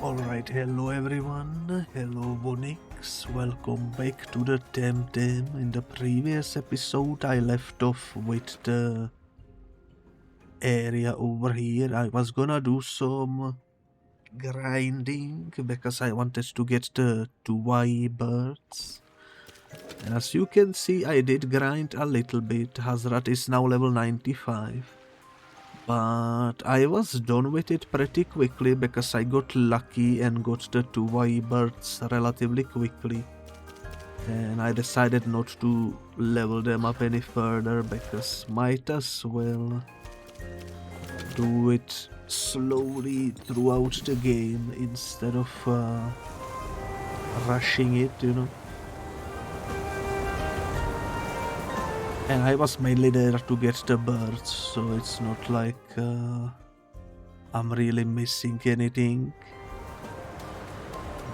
Alright, hello everyone, hello Bonix, welcome back to the Temtem. In the previous episode I left off with the area over here. I was gonna do some grinding because I wanted to get the Tukai birds. And as you can see, I did grind a little bit. Hazrat is now level 95. But I was done with it pretty quickly because I got lucky and got the Tukai birds relatively quickly. And I decided not to level them up any further because might as well do it slowly throughout the game instead of rushing it, you know. And I was mainly there to get the birds, so it's not like I'm really missing anything.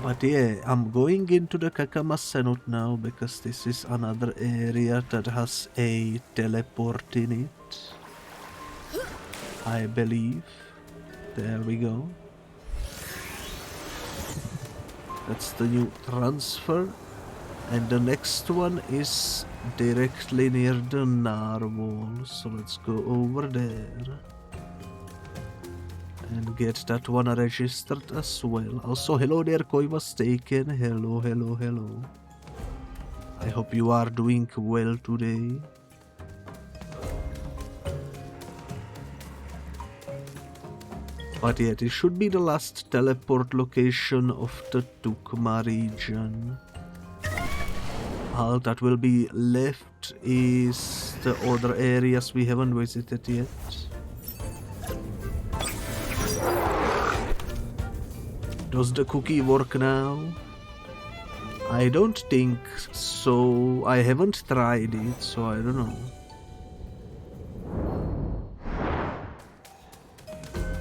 But yeah, I'm going into the Kakamasenut now because this is another area that has a teleport in it. I believe. There we go. That's the new transfer. And the next one is directly near the narwhal, so let's go over there and get that one registered as well. Also, hello there, Koi was taken. Hello, hello, hello. I hope you are doing well today. But yeah, this should be the last teleport location of the Tucma region. All that will be left is the other areas we haven't visited yet. Does the cookie work now? I don't think so. I haven't tried it, so I don't know.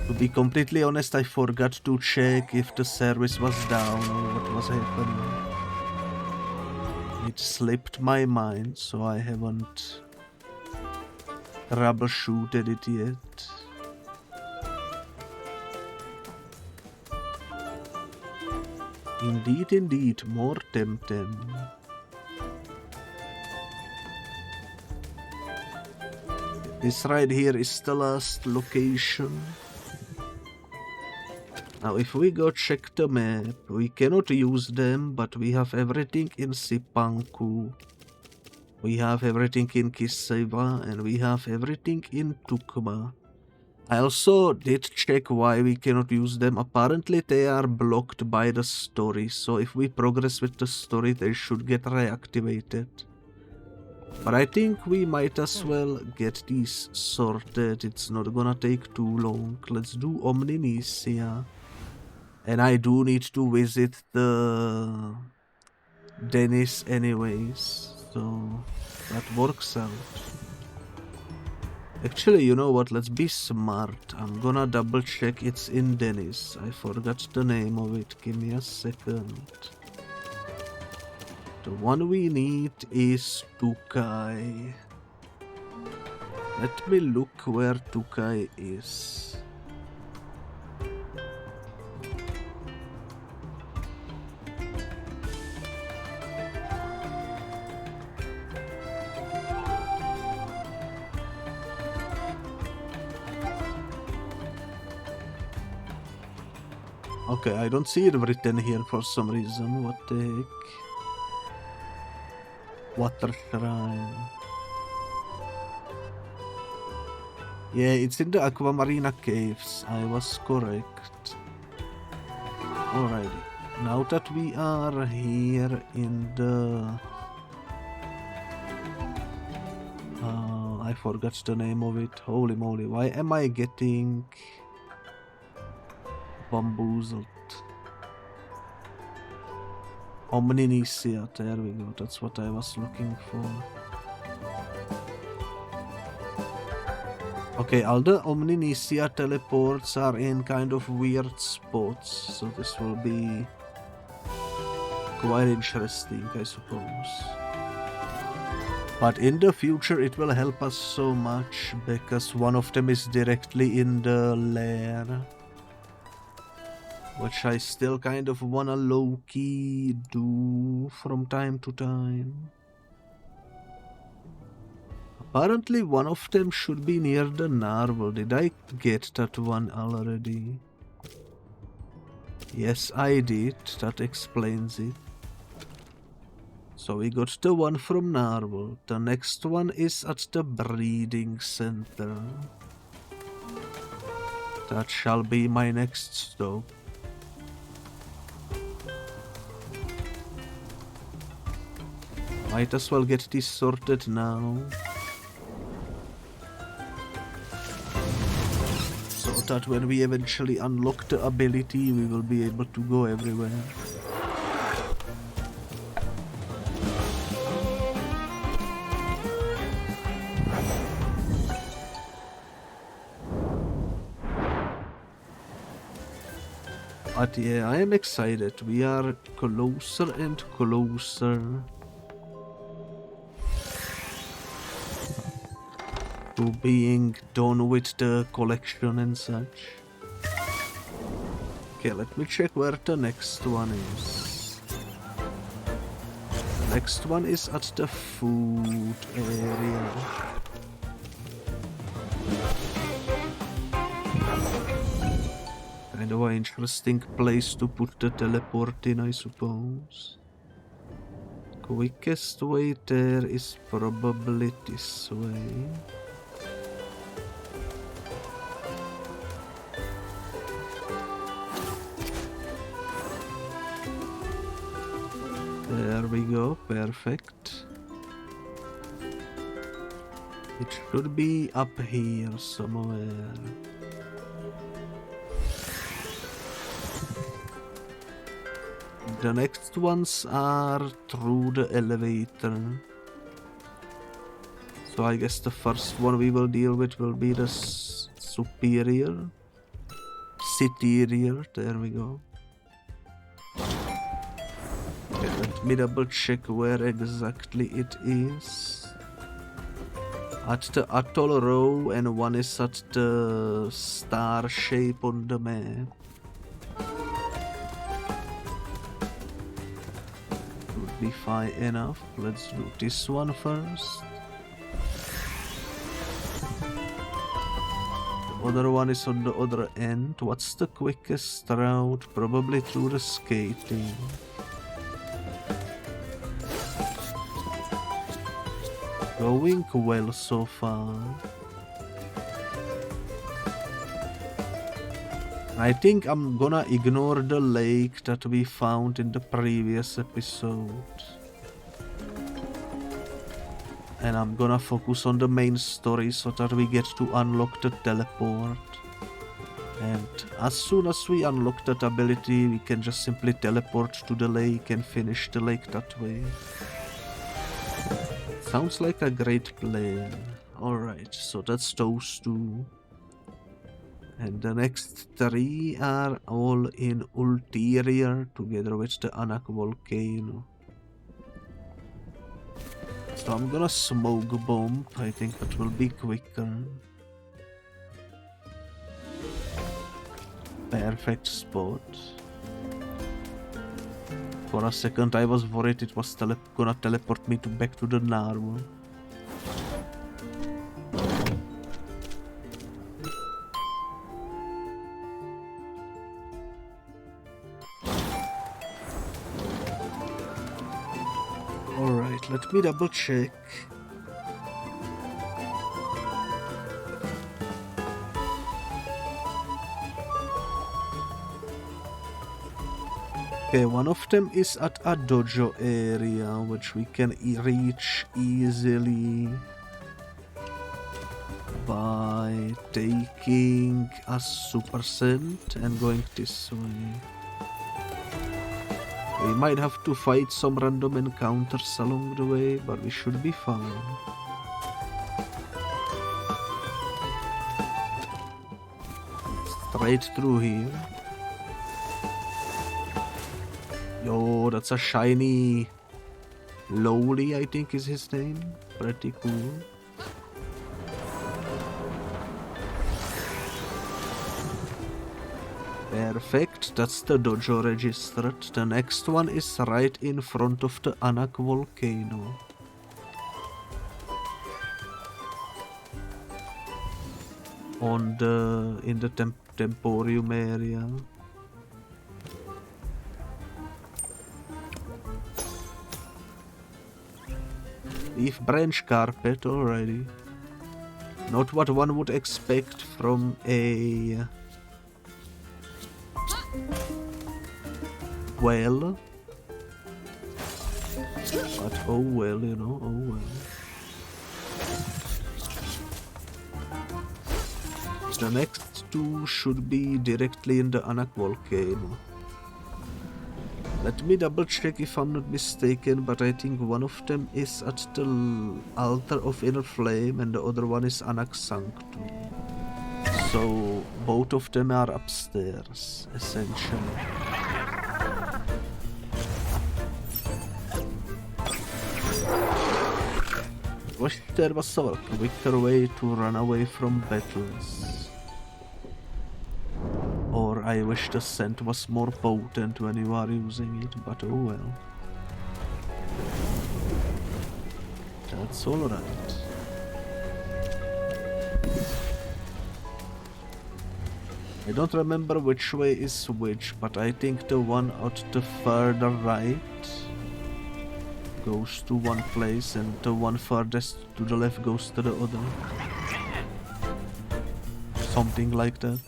To be completely honest, I forgot to check if the service was down or what was happening. It slipped my mind, so I haven't troubleshooted it yet. Indeed, indeed, more Temtem. This right here is the last location. Now if we go check the map, we cannot use them, but we have everything in Sipanku. We have everything in Kiseva, and we have everything in Tucma. I also did check why we cannot use them. Apparently they are blocked by the story, so if we progress with the story they should get reactivated. But I think we might as well get these sorted, it's not gonna take too long. Let's do Omninesia. And I do need to visit the Deniz anyways, so that works out. Actually, you know what, let's be smart. I'm gonna double check it's in Deniz. I forgot the name of it, give me a second. The one we need is Tukai. Let me look where Tukai is. Okay, I don't see it written here for some reason. What the heck? Water Shrine. Yeah, it's in the Aquamarina Caves. I was correct. Alrighty. Now that we are here in the... I forgot the name of it. Holy moly, why am I getting... bamboozled? Omninesia, there we go, that's what I was looking for. Okay, all the Omninesia teleports are in kind of weird spots, so this will be quite interesting, I suppose. But in the future it will help us so much because one of them is directly in the lair. which I still kind of wanna low-key do from time to time. Apparently one of them should be near the narwhal. Did I get that one already? Yes, I did. That explains it. So we got the one from narwhal. The next one is at the breeding center. That shall be my next stop. Might as well get this sorted now. So that when we eventually unlock the ability, we will be able to go everywhere. But yeah, I am excited. We are closer and closer to being done with the collection and such. Okay, let me check where the next one is. The next one is at the food area. Kind of an interesting place to put the teleport in, I suppose. Quickest way there is probably this way. There we go, perfect. It should be up here somewhere. The next ones are through the elevator. So I guess the first one we will deal with will be the superior. Citerior, there we go. Okay, let me double check where exactly it is. At the atoll row, and one is at the star shape on the map. Would be fine enough. Let's do this one first. The other one is on the other end. What's the quickest route? Probably through the skating. Going well so far. I think I'm gonna ignore the lake that we found in the previous episode. And I'm gonna focus on the main story so that we get to unlock the teleport. And as soon as we unlock that ability, we can just simply teleport to the lake and finish the lake that way. Sounds like a great plan. Alright, so that's those two. And the next three are all in Ulterior together with the Anak volcano. So I'm gonna smoke bomb. I think that will be quicker. Perfect spot. For a second I was worried it was gonna teleport me back to the narwhal. Alright, let me double check. Okay, one of them is at a dojo area, which we can reach easily by taking a super scent and going this way. We might have to fight some random encounters along the way, but we should be fine. Straight through here. Yo, that's a shiny Lowly, I think is his name. Pretty cool. Perfect, that's the dojo registered. The next one is right in front of the Anak volcano. In the Temporium area. Leaf branch carpet already. Not what one would expect from a well. But oh well, you know, oh well. The next two should be directly in the Anak volcano. Let me double check if I'm not mistaken, but I think one of them is at the altar of inner flame and the other one is Anak Sanctum. So both of them are upstairs, essentially. Wish there was a quicker way to run away from battles. Or I wish the scent was more potent when you are using it, but oh well. That's alright. I don't remember which way is which, but I think the one at the further right goes to one place and the one furthest to the left goes to the other. Something like that.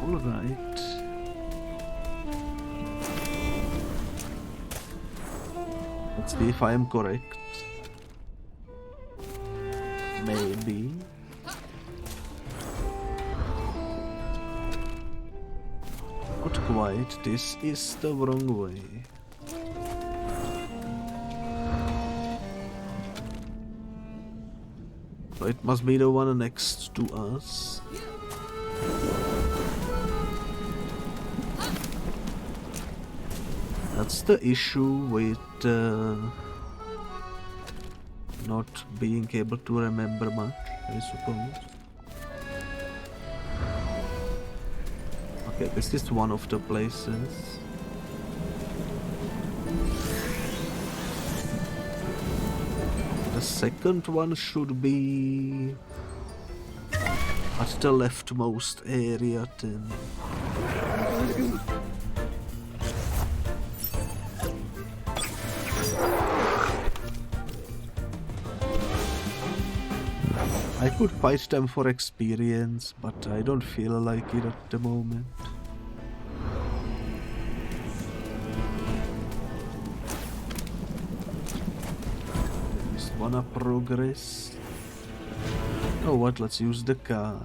Alright. Let's see if I am correct. Maybe. Not quite, this is the wrong way. So it must be the one next to us. That's the issue with not being able to remember much, I suppose. Okay, this is one of the places. The second one should be at the leftmost area then. I could fight them for experience, but I don't feel like it at the moment. Just wanna progress. Oh what, let's use the car.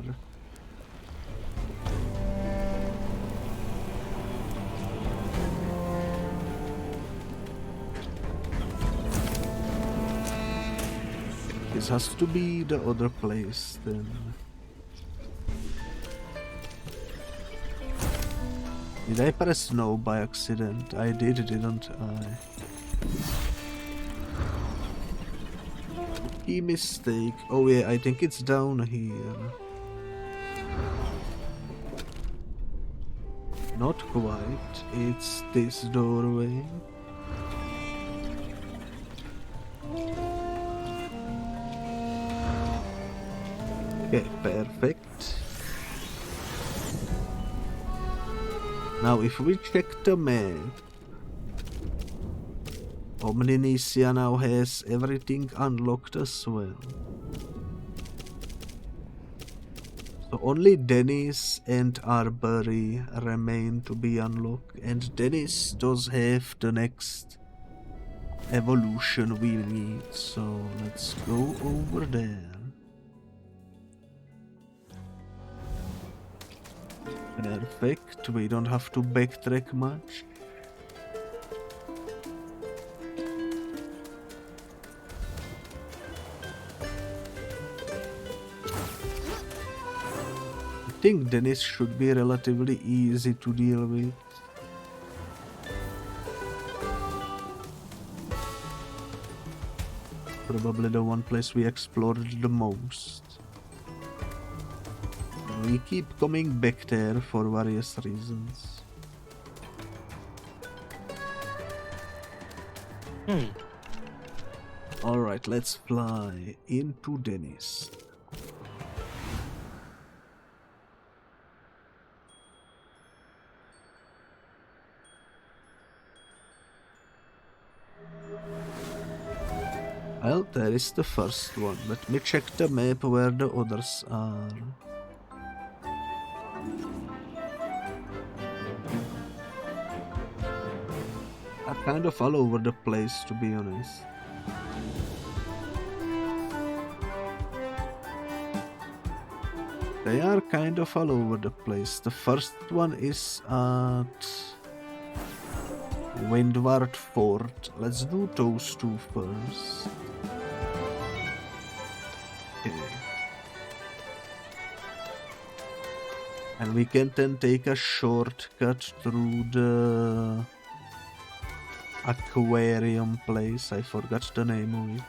This has to be the other place then. Did I press no by accident? I did, didn't I? Key mistake. Oh yeah, I think it's down here. Not quite. It's this doorway. Okay, perfect. Now if we check the map, Omninesia now has everything unlocked as well. So only Deniz and Arbury remain to be unlocked, and Deniz does have the next evolution we need, so let's go over there. Perfect, we don't have to backtrack much. I think Deniz should be relatively easy to deal with. Probably the one place we explored the most. We keep coming back there for various reasons. Alright, let's fly into Deniz. Well, there is the first one. Let me check the map where the others are. Are kind of all over the place, to be honest. They are kind of all over the place. The first one is at Windward Fort. Let's do those two first. Okay. And we can then take a shortcut through the aquarium place. I forgot the name of it.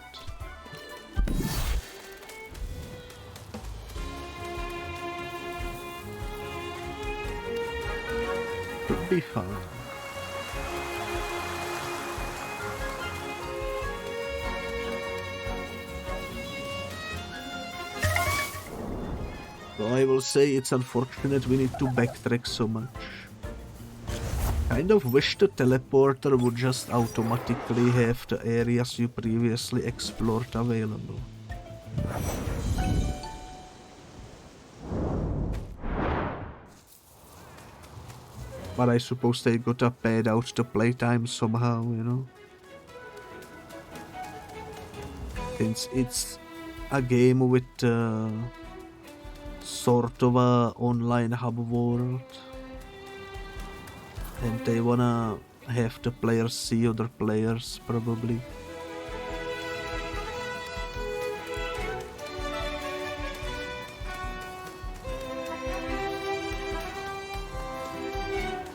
Could be fun. So I will say it's unfortunate we need to backtrack so much. Kind of wish the teleporter would just automatically have the areas you previously explored available. But I suppose they gotta pad out the playtime somehow, you know? Since it's a game with sort of a online hub world. And they wanna have the players see other players, probably.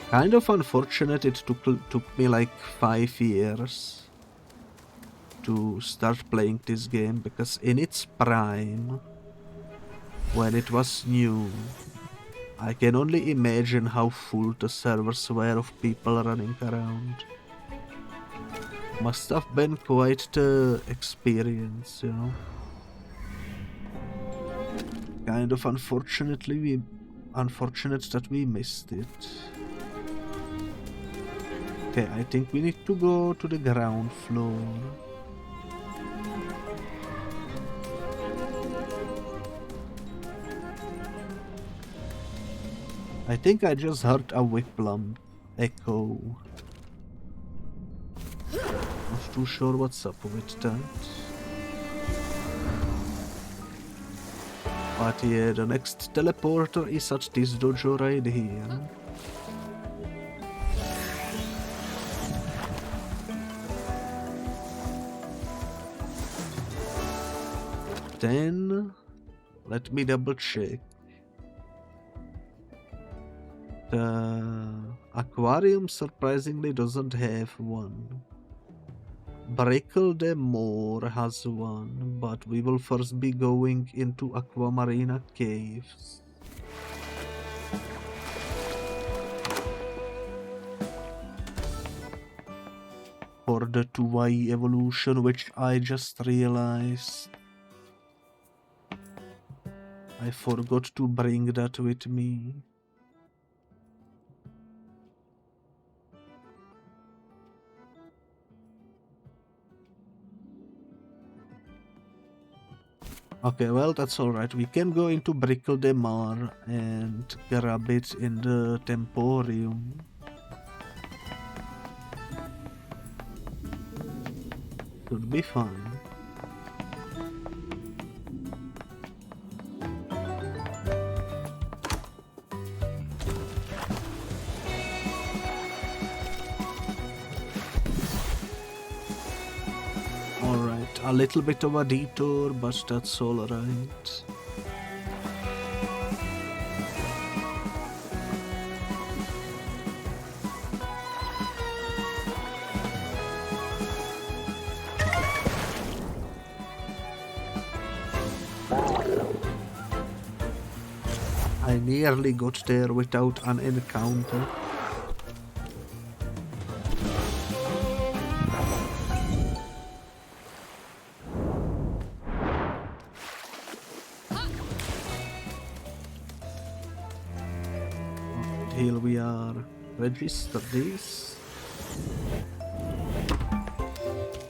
Kind of unfortunate it took me like 5 years to start playing this game, because in its prime, when it was new, I can only imagine how full the servers were of people running around. Must have been quite the experience, you know. Kind of unfortunate that we missed it. Okay, I think we need to go to the ground floor. I think I just heard a Whiplum echo. Not too sure what's up with that. But yeah, the next teleporter is at this dojo right here. Then, let me double check. The aquarium surprisingly doesn't have one. Brickle de Moor has one, but we will first be going into Aquamarina Caves. For the Tukai evolution, which I just realized I forgot to bring that with me. Okay, well, that's alright. We can go into Brickle de Mar and grab it in the Temporium. Should be fine. A little bit of a detour, but that's all right. nearly got there without an encounter. Here we are. Register this.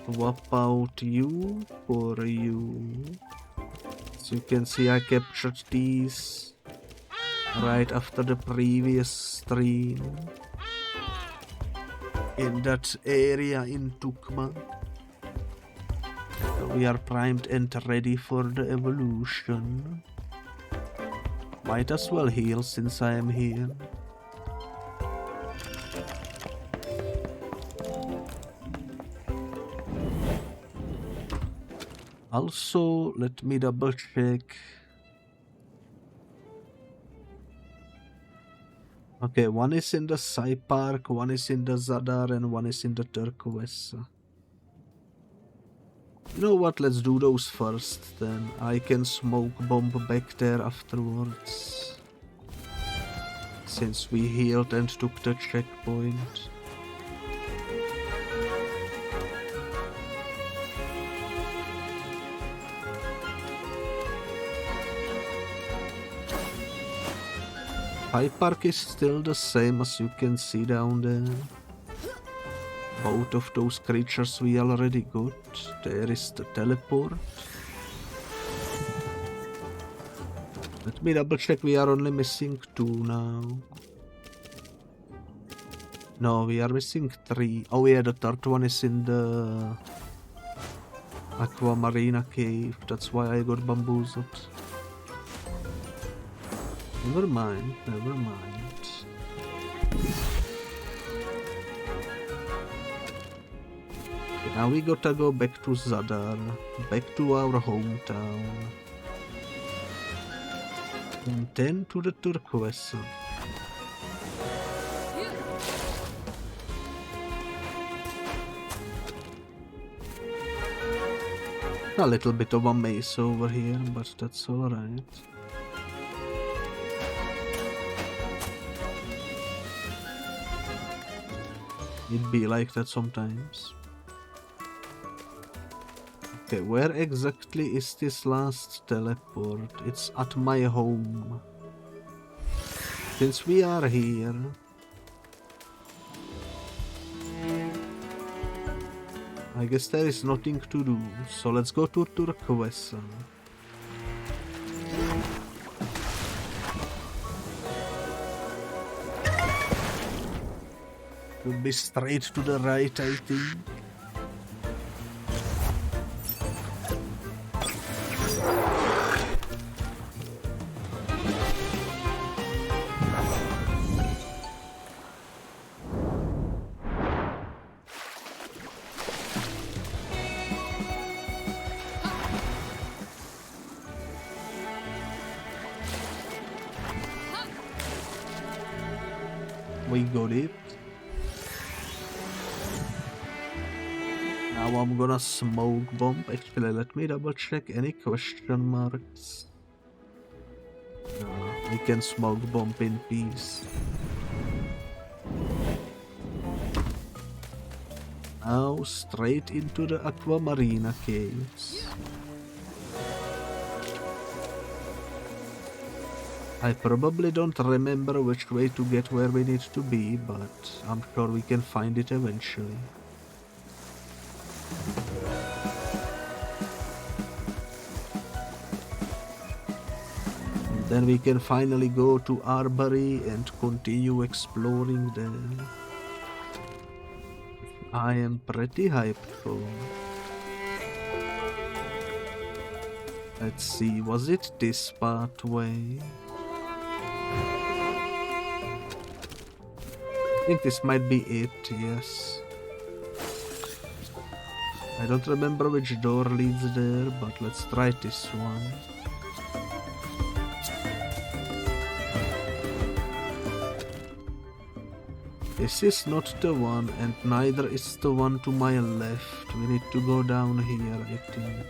Swap out you for you. So you can see I captured these right after the previous stream. In that area in Tucma. So we are primed and ready for the evolution. Might as well heal since I am here. Also, let me double check. Okay, one is in the Sai Park, one is in the Zadar, and one is in the Turquoise. You know what, let's do those first, then I can smoke bomb back there afterwards. Since we healed and took the checkpoint. High Park is still the same as you can see down there. Both of those creatures we already got. There is the teleport. Let me double check, we are only missing 2 now. No, we are missing 3. Oh yeah, the third one is in the Aquamarina cave. That's why I got bamboozled. Never mind, never mind. Okay, now we gotta go back to Zadar, back to our hometown. And then to the Turquoise. A little bit of a maze over here, but that's alright. It be like that sometimes. Okay, where exactly is this last teleport? It's at my home. Since we are here... I guess there is nothing to do, so let's go to Turquoise. Could be straight to the right, I think. We got it. Now I'm gonna smoke bomb. Actually, let me double check any question marks. No, we can smoke bomb in peace. Now straight into the Aquamarina caves. I probably don't remember which way to get where we need to be, but I'm sure we can find it eventually. And then we can finally go to Arbury and continue exploring there. I am pretty hyped for. Let's see, was it this pathway? I think this might be it, yes. I don't remember which door leads there, but let's try this one. This is not the one, and neither is the one to my left. We need to go down here, I think.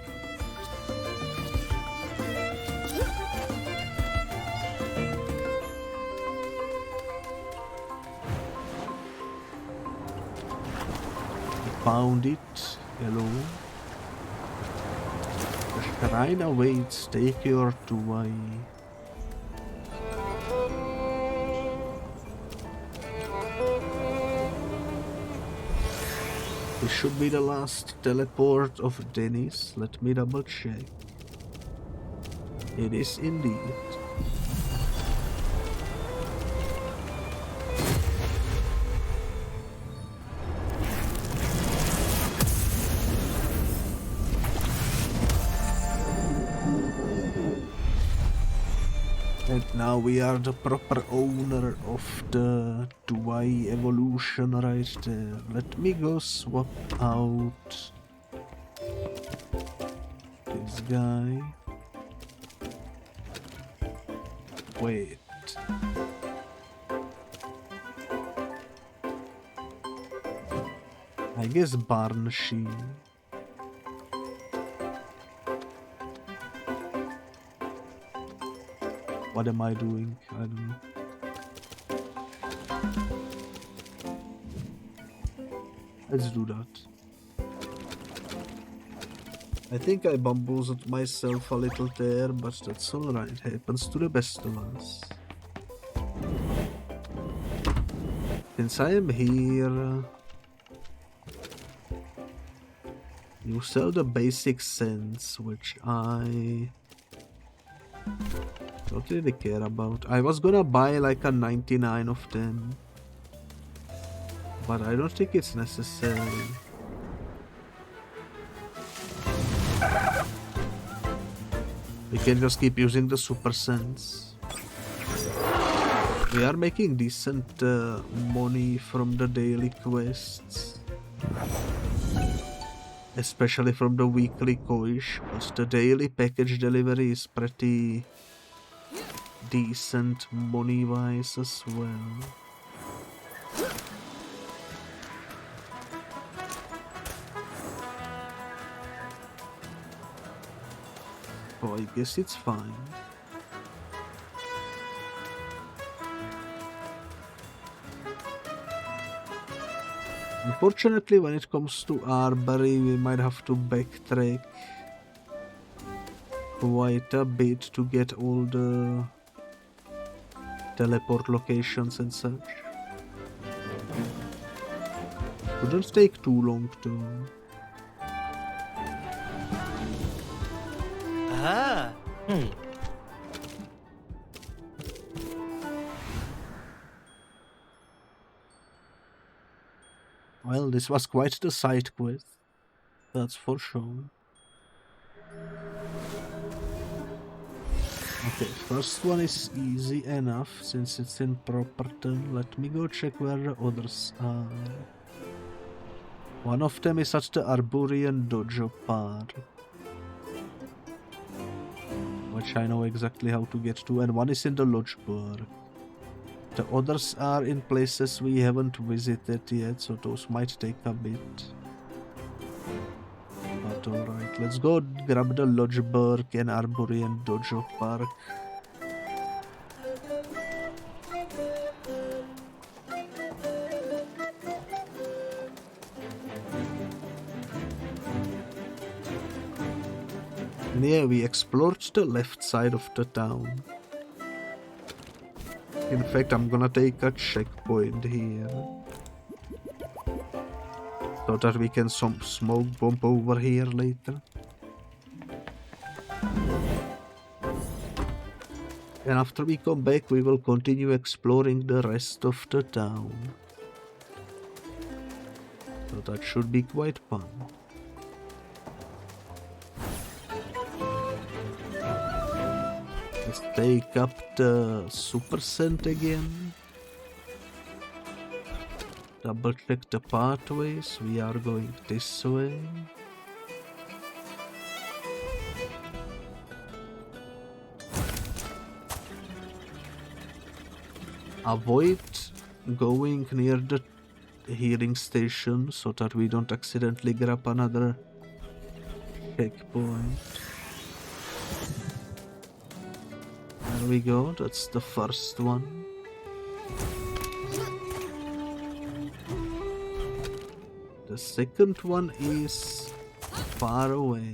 found it. Hello. The shrine awaits. Take your Tukai. This should be the last teleport of Deniz. Let me double check. It is indeed. And now we are the proper owner of the Tukai evolution right there. Let me go swap out this guy. Wait. I guess Barnashi. What am I doing? I don't know. Let's do that. I think I bamboozled myself a little there, but that's alright. Happens to the best of us. Since I am here, you sell the basic scents, which I don't really care about. I was gonna buy like a 99 of them, but I don't think it's necessary. We can just keep using the super scents. We are making decent money from the daily quests, especially from the weekly koish, but the daily package delivery is pretty decent money wise as well. Oh, I guess it's fine. Unfortunately, when it comes to Arbury, we might have to backtrack quite a bit to get all the teleport locations and such. Shouldn't take too long to. Ah. Well, this was quite the side quest, that's for sure. Okay, first one is easy enough since it's in Properton. Let me go check where the others are. One of them is at the Arbury Dojo part, which I know exactly how to get to, and one is in the Ragebarrel. The others are in places we haven't visited yet, so those might take a bit. But alright, let's go grab the Ragebarrel and Arbury and Dojo Park. And yeah, we explored the left side of the town. In fact, I'm gonna take a checkpoint here, so that we can smoke bomb over here later. And after we come back, we will continue exploring the rest of the town. So that should be quite fun. Let's take up the super scent again. Double check the pathways. We are going this way. Avoid going near the healing station so that we don't accidentally grab another checkpoint. There we go, that's the first one. The second one is far away.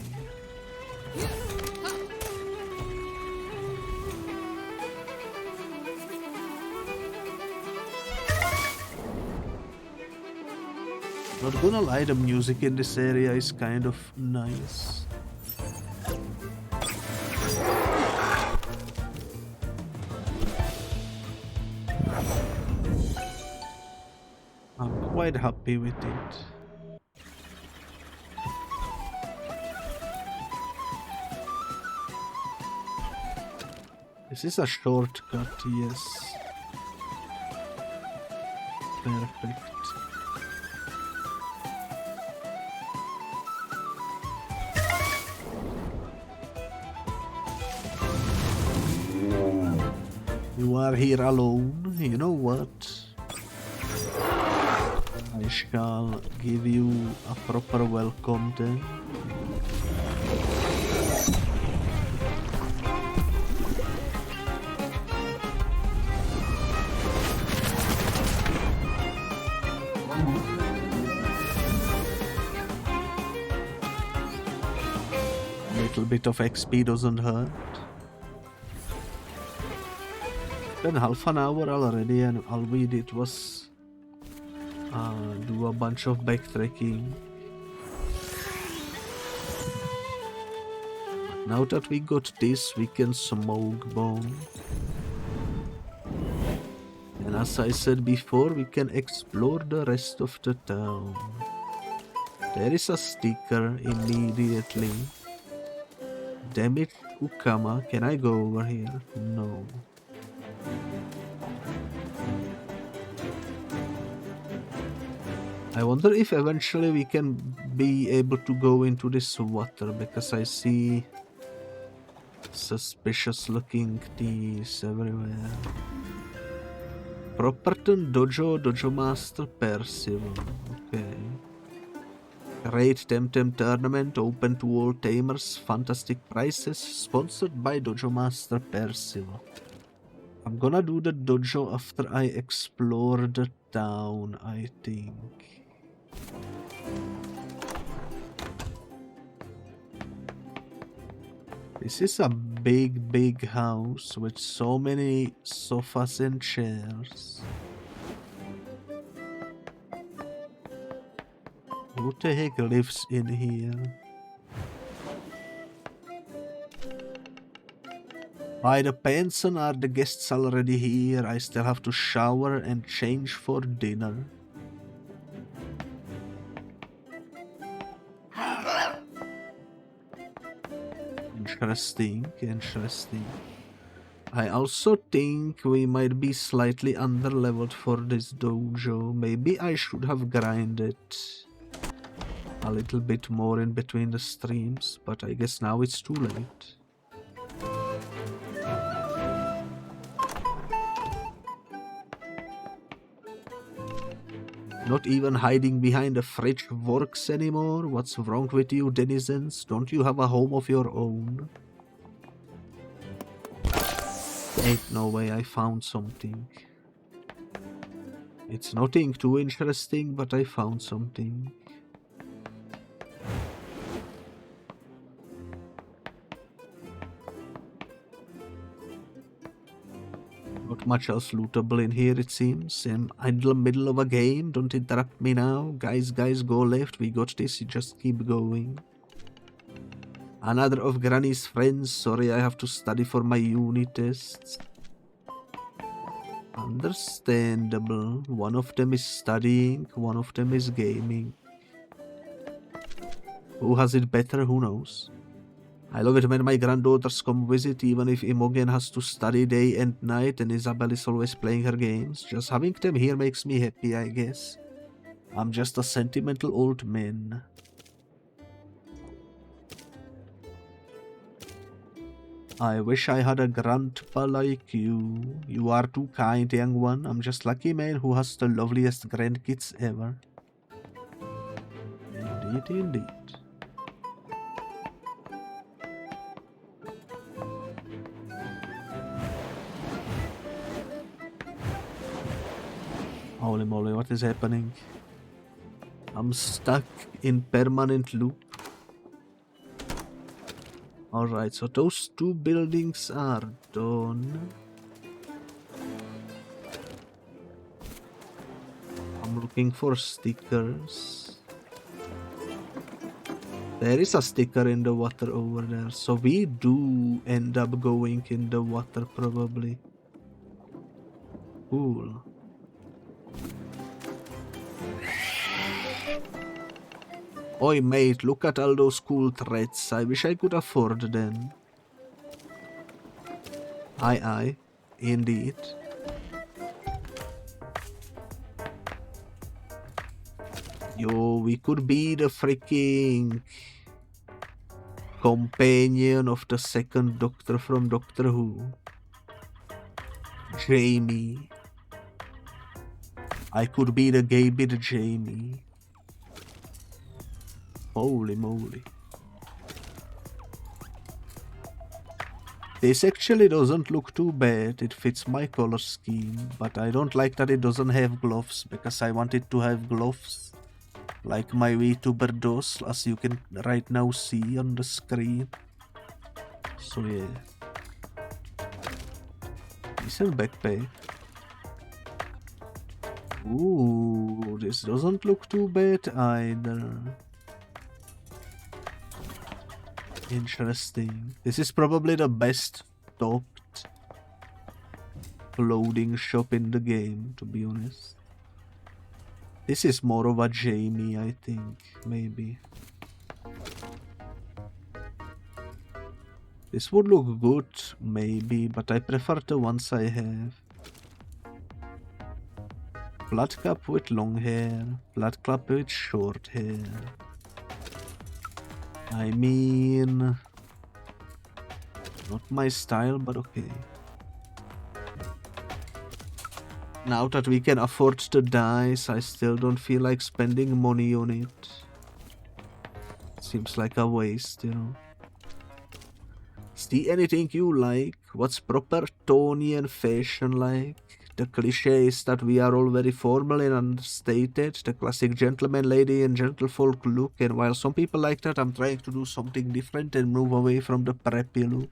Not gonna lie, the music in this area is kind of nice. I'm quite happy with it. This is a shortcut, yes. Perfect. You are here alone, you know what? I shall give you a proper welcome then. A little bit of XP doesn't hurt. Been half an hour already, and all we did was do a bunch of backtracking. Now that we got this, we can smoke bomb. And as I said before, we can explore the rest of the town. There is a sticker immediately. Damn it, Ukama, can I go over here? No. I wonder if eventually we can be able to go into this water, because I see suspicious looking thieves everywhere. Properton Dojo, Dojo Master Percival. Okay. Great Temtem tournament open to all tamers, fantastic prizes, sponsored by Dojo Master Percival. I'm gonna do the dojo after I explore the town, I think. This is a big house with so many sofas and chairs. Who the heck lives in here? By the pension, are the guests already here? I still have to shower and change for dinner. Interesting, interesting. I also think we might be slightly underleveled for this dojo. Maybe I should have grinded a little bit more in between the streams, but I guess now it's too late. Not even hiding behind the fridge works anymore? What's wrong with you, denizens? Don't you have a home of your own? Ain't no way I found something. It's nothing too interesting, but I found something. Not much else lootable in here, it seems. I'm in the middle of a game. Don't interrupt me now. Guys, go left. We got this. You just keep going. Another of Granny's friends. Sorry, I have to study for my uni tests. Understandable. One of them is studying. One of them is gaming. Who has it better? Who knows? I love it when my granddaughters come visit, even if Imogen has to study day and night and Isabel is always playing her games. Just having them here makes me happy, I guess. I'm just a sentimental old man. I wish I had a grandpa like you. You are too kind, young one. I'm just lucky man who has the loveliest grandkids ever. Indeed, indeed. Holy moly, what is happening? I'm stuck in permanent loop. Alright, so those two buildings are done. I'm looking for stickers. There is a sticker in the water over there, so we do end up going in the water probably. Cool. Oi mate, look at all those cool threads. I wish I could afford them. Aye, indeed. Yo, we could be the freaking companion of the second Doctor from Doctor Who. Jamie. I could be the gay bit Jamie. Holy moly. This actually doesn't look too bad. It fits my color scheme, but I don't like that it doesn't have gloves because I want it to have gloves. Like my VTuber does, as you can right now see on the screen. So yeah. Decent backpack. Ooh, this doesn't look too bad either. Interesting. This is probably the best stocked clothing shop in the game, to be honest. This is more of a Jamie, I think, maybe. This would look good, maybe, but I prefer the ones I have. Flat cap with long hair, flat cap with short hair. I mean, not my style, but okay. Now that we can afford the dice, I still don't feel like spending money on it. Seems like a waste, you know. See anything you like? What's Propertonian fashion like? The cliches that we are all very formal and understated, the classic gentleman, lady and gentlefolk look, and while some people like that, I'm trying to do something different and move away from the preppy look.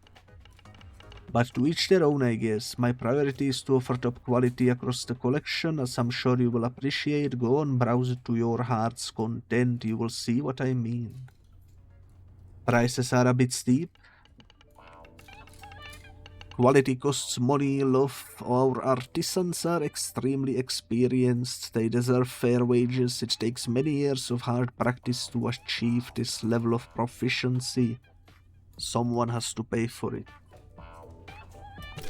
But to each their own, I guess. My priority is to offer top quality across the collection, as I'm sure you will appreciate. Go on, browse it to your heart's content, you will see what I mean. Prices are a bit steep. Quality costs money, love. Our artisans are extremely experienced. They deserve fair wages. It takes many years of hard practice to achieve this level of proficiency. Someone has to pay for it.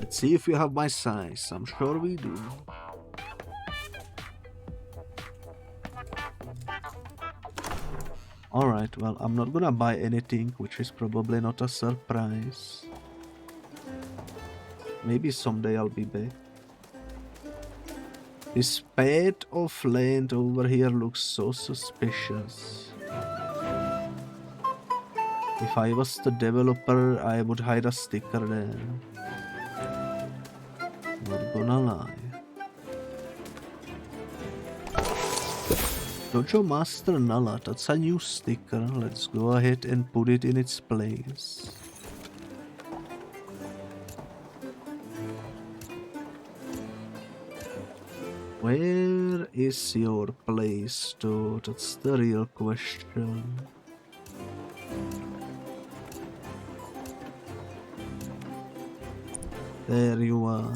Let's see if you have my size. I'm sure we do. Alright, well, I'm not gonna buy anything, which is probably not a surprise. Maybe someday I'll be back. This patch of land over here looks so suspicious. If I was the developer, I would hide a sticker there. Not gonna lie. Dojo Master Nala, that's a new sticker. Let's go ahead and put it in its place. Where is your place, though? That's the real question. There you are.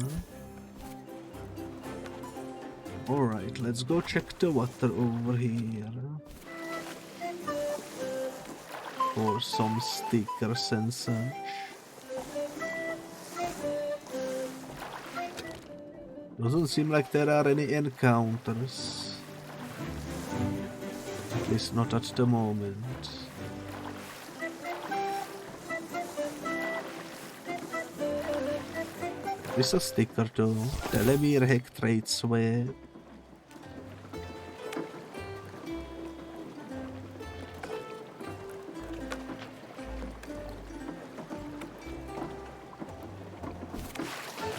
Alright, let's go check the water over here. For some stickers and such. Doesn't seem like there are any encounters. At least not at the moment. There's a sticker though. Telemir Heck Trade Swap.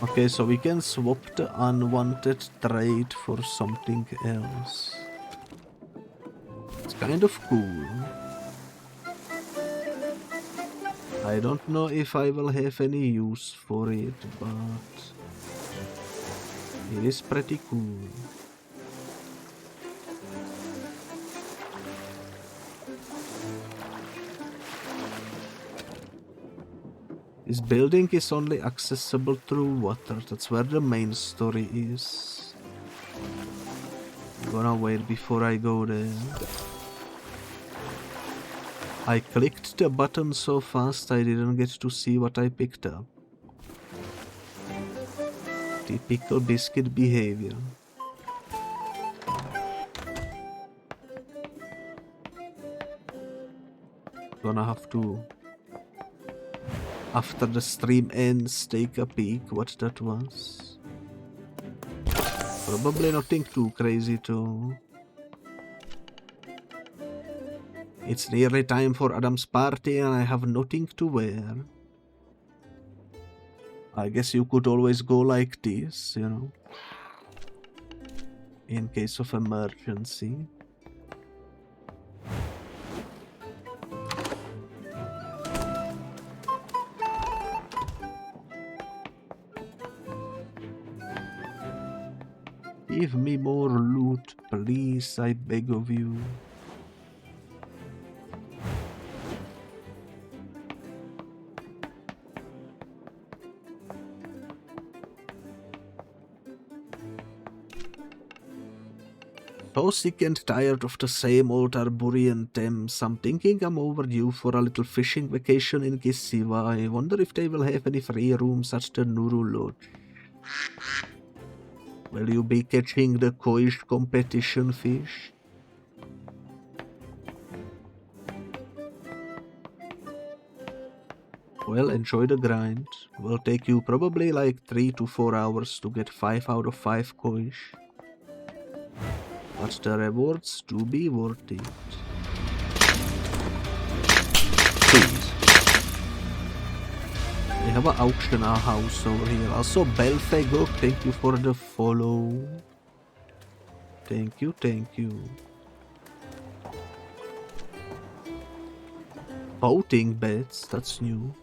Okay, so we can swap the unwanted trade for something else. kind of cool. I don't know if I will have any use for it, but it is pretty cool. This building is only accessible through water. That's where the main story is. I'm gonna wait before I go there. I clicked the button so fast I didn't get to see what I picked up. Typical biscuit behavior. Gonna have to, after the stream ends, take a peek what that was. Probably nothing too crazy too. It's nearly time for Adam's party and I have nothing to wear. I guess you could always go like this, you know, in case of emergency. Give me more loot, please, I beg of you. So sick and tired of the same old Arbury and Thames. I'm thinking I'm overdue for a little fishing vacation in Kisiva. I wonder if they will have any free rooms at the Nuru Lodge. Will you be catching the koish competition fish? Well, enjoy the grind. Will take you probably like 3 to 4 hours to get 5 out of 5 koish. But the rewards do be worth it. Please. We have an auction house over here. Also, Belfego, thank you for the follow. Thank you, thank you. Voting bets, that's new.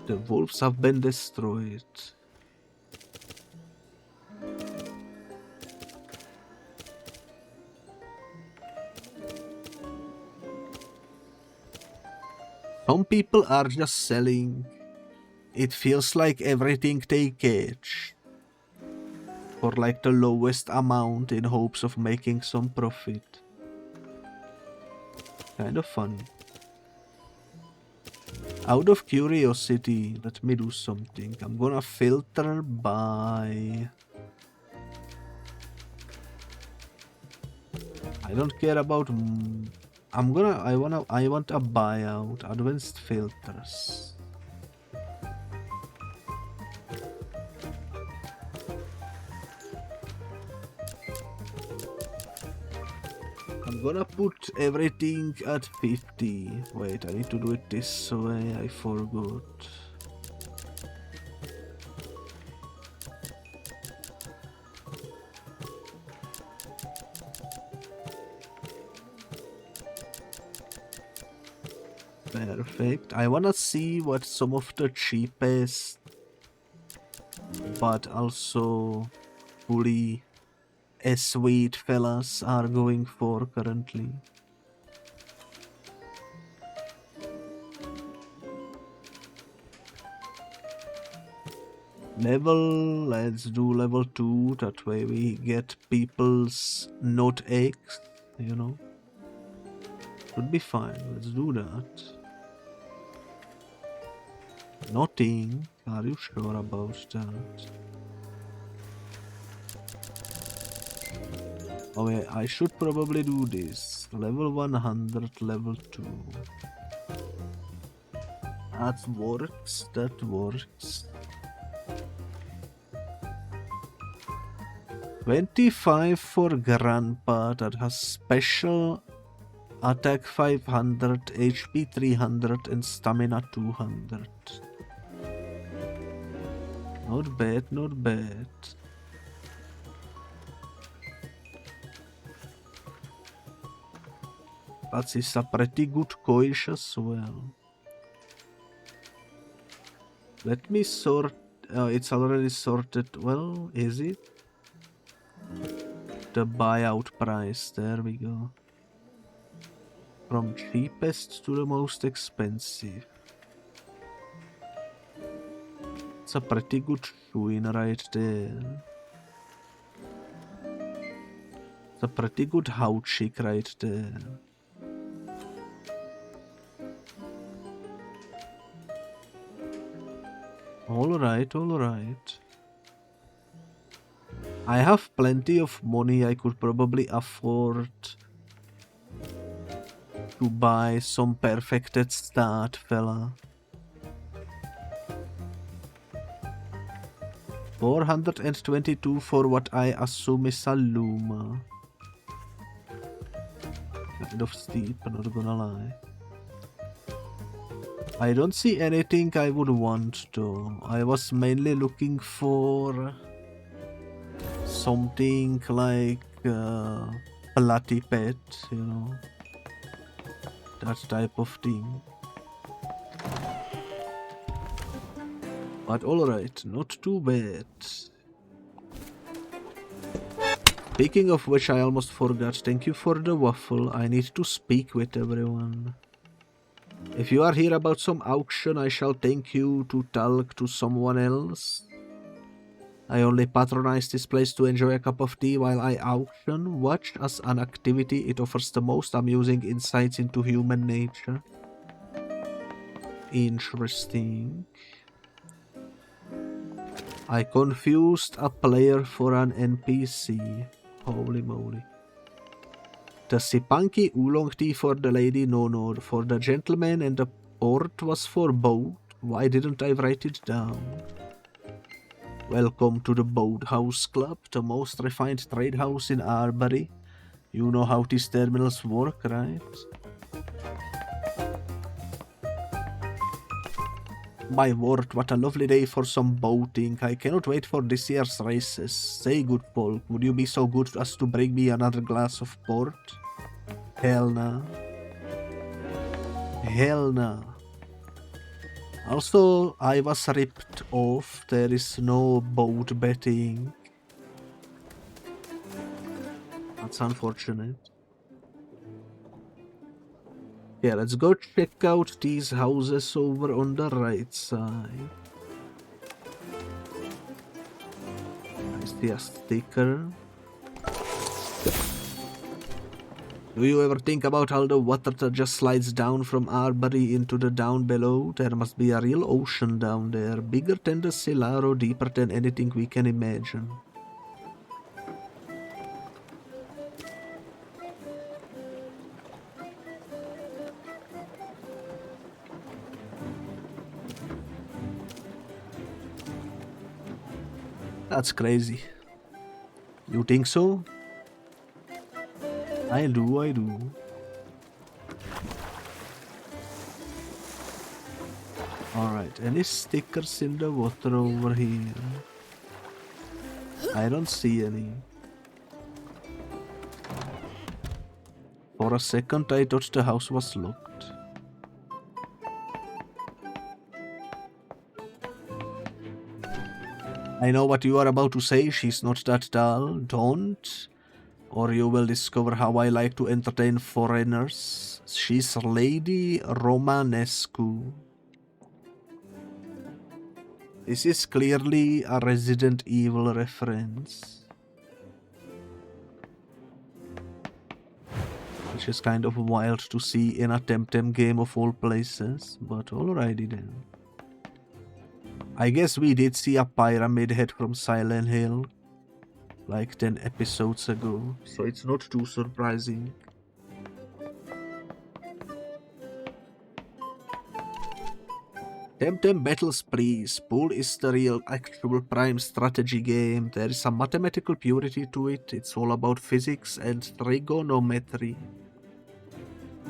The wolves have been destroyed. Some people are just selling. It feels like everything they catch for like the lowest amount in hopes of making some profit. Kind of funny. Out of curiosity, let me do something. I'm gonna filter by... I don't care about... I want a buyout. Advanced filters. I'm gonna put everything at 50. Wait, I need to do it this way, I forgot. Perfect. I wanna see what some of the cheapest, but also fully sweet fellas are going for currently. Level, let's do level 2, that way we get people's not eggs, you know. Should be fine, let's do that. Nothing, are you sure about that? Oh yeah, I should probably do this. Level 100, level 2. That works, that works. 25 for Grandpa, that has special attack 500, HP 300 and stamina 200. Not bad, not bad. That is a pretty good coish as well. Let me sort... it's already sorted. Well, is it? The buyout price. There we go. From cheapest to the most expensive. It's a pretty good shoe-in right there. It's a pretty good how chic right there. Alright, alright. I have plenty of money. I could probably afford to buy some perfected start, fella. 422 for what I assume is a Luma. Kind of steep, not gonna lie. I don't see anything I would want though. I was mainly looking for something like Platypet, you know, that type of thing. But alright, not too bad. Speaking of which, I almost forgot, thank you for the waffle. I need to speak with everyone. If you are here about some auction, I shall thank you to talk to someone else. I only patronize this place to enjoy a cup of tea while I auction. Watch as an activity, it offers the most amusing insights into human nature. Interesting. I confused a player for an NPC. Holy moly. The Sipanki oolong tea for the lady, no, for the gentleman, and the port was for both. Why didn't I write it down? Welcome to the Boathouse Club, the most refined trade house in Arbury. You know how these terminals work, right? My word, what a lovely day for some boating. I cannot wait for this year's races. Say, good folk, would you be so good as to bring me another glass of port? Hell nah. Hell nah. Also, I was ripped off. There is no boat betting. That's unfortunate. Yeah, let's go check out these houses over on the right side. I see a sticker. Do you ever think about all the water that just slides down from Arbury into the down below? There must be a real ocean down there, bigger than the Silaro, deeper than anything we can imagine. That's crazy. You think so? I do. Alright, any stickers in the water over here? I don't see any. For a second I thought the house was locked. I know what you are about to say, she's not that dull. Don't. Or you will discover how I like to entertain foreigners. She's Lady Romanescu. This is clearly a Resident Evil reference. Which is kind of wild to see in a Temtem game of all places, but alrighty then. I guess we did see a pyramid head from Silent Hill like 10 episodes ago, so it's not too surprising. Temtem Battles Please. Pool is the real actual prime strategy game. There is a mathematical purity to it. It's all about physics and trigonometry.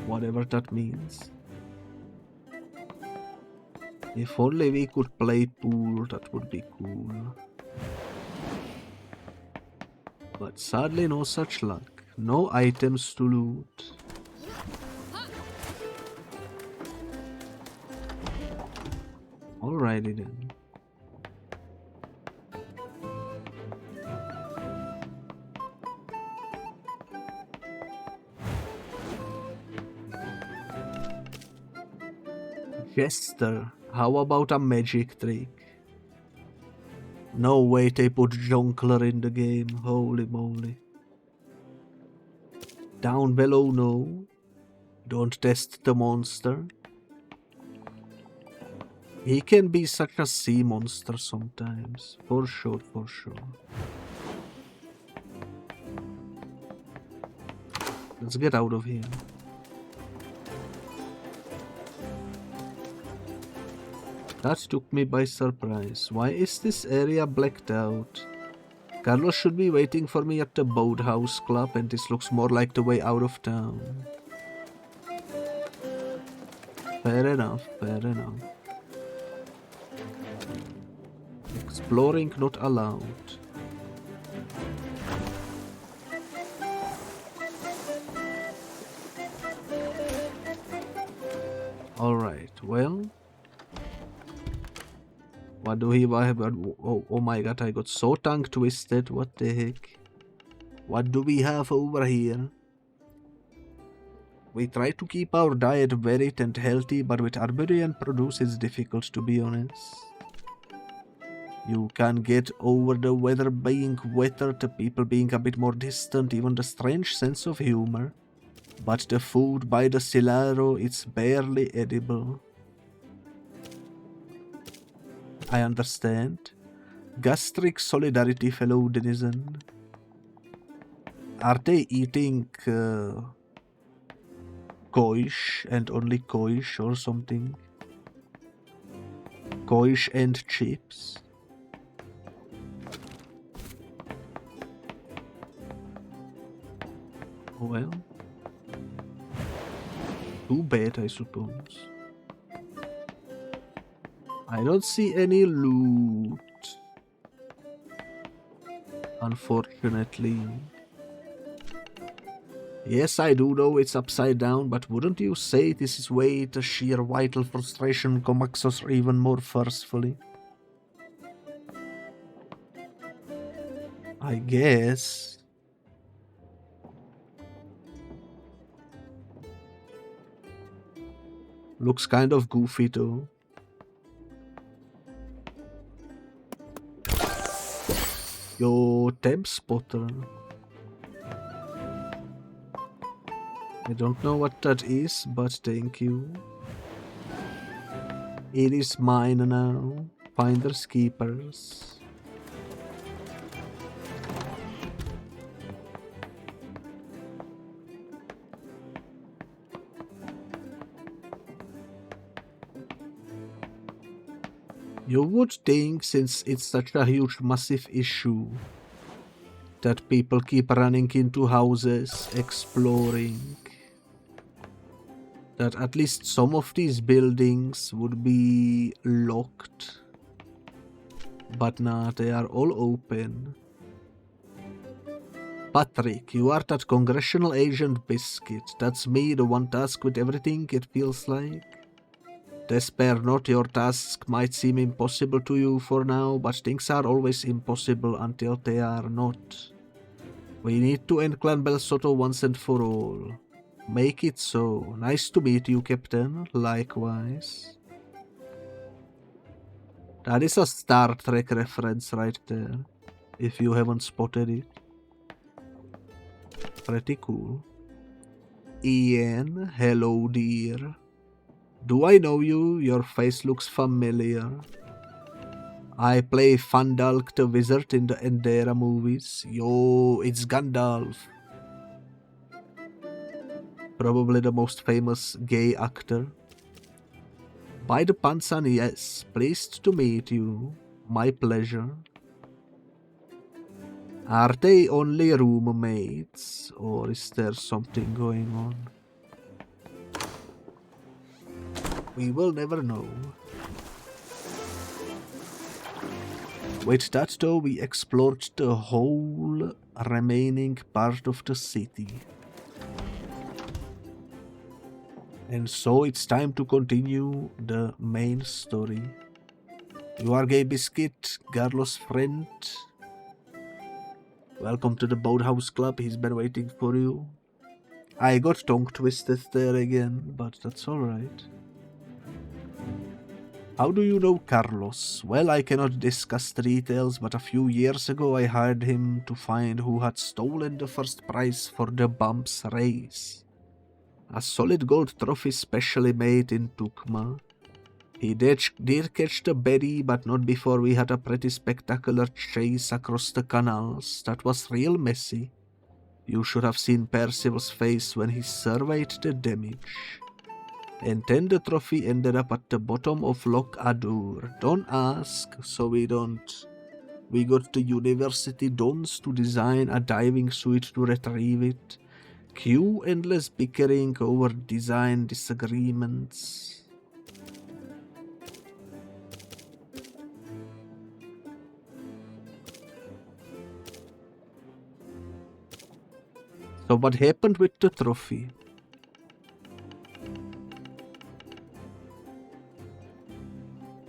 Whatever that means. If only we could play pool, that would be cool. But sadly no such luck. No items to loot. Alrighty then. Jester, how about a magic trick? No way they put Jonkler in the game, holy moly. Down below, no. Don't test the monster. He can be such a sea monster sometimes, for sure, for sure. Let's get out of here. That took me by surprise. Why is this area blacked out? Carlos should be waiting for me at the Boathouse Club, and this looks more like the way out of town. Fair enough, fair enough. Exploring not allowed. Alright, well... What do we have? Oh my god, I got so tongue twisted. What the heck? What do we have over here? We try to keep our diet varied and healthy, but with Arbury and produce it's difficult, to be honest. You can get over the weather being wetter, the people being a bit more distant, even the strange sense of humor. But the food by the Silaro, it's barely edible. I understand. Gastric solidarity, fellow denizen. Are they eating koish and only koish or something? Koish and chips? Well, too bad, I suppose. I don't see any loot, unfortunately. Yes, I do know it's upside down, but wouldn't you say this is where the sheer vital frustration comes us even more forcefully? I guess. Looks kind of goofy though. Yo, Temp Spotter. I don't know what that is, but thank you. It is mine now. Finders keepers. You would think, since it's such a huge, massive issue, that people keep running into houses, exploring, that at least some of these buildings would be locked. But nah, they are all open. Patrick, you are that congressional agent Biscuit. That's me, the one tasked with everything, it feels like. Despair not, your task might seem impossible to you for now, but things are always impossible until they are not. We need to end Clan Bel Soto once and for all. Make it so. Nice to meet you, Captain. Likewise. That is a Star Trek reference right there, if you haven't spotted it. Pretty cool. Ian, hello dear. Do I know you? Your face looks familiar. I play Fandalk the Wizard in the Endera movies. Yo, it's Gandalf. Probably the most famous gay actor. By the Pansan, yes. Pleased to meet you. My pleasure. Are they only roommates? Or is there something going on? We will never know. With that though, we explored the whole remaining part of the city. And so it's time to continue the main story. You are Gay Biscuit, Carlos' friend. Welcome to the Boathouse Club, he's been waiting for you. I got tongue twisted there again, but that's alright. How do you know Carlos? Well, I cannot discuss the details, but a few years ago I hired him to find who had stolen the first prize for the Bumps race. A solid gold trophy specially made in Tucma. He did catch the berry, but not before we had a pretty spectacular chase across the canals. That was real messy. You should have seen Percival's face when he surveyed the damage. And then the trophy ended up at the bottom of Loch Adur. Don't ask, so we don't. We got the university dons to design a diving suit to retrieve it. Cue endless bickering over design disagreements. So what happened with the trophy?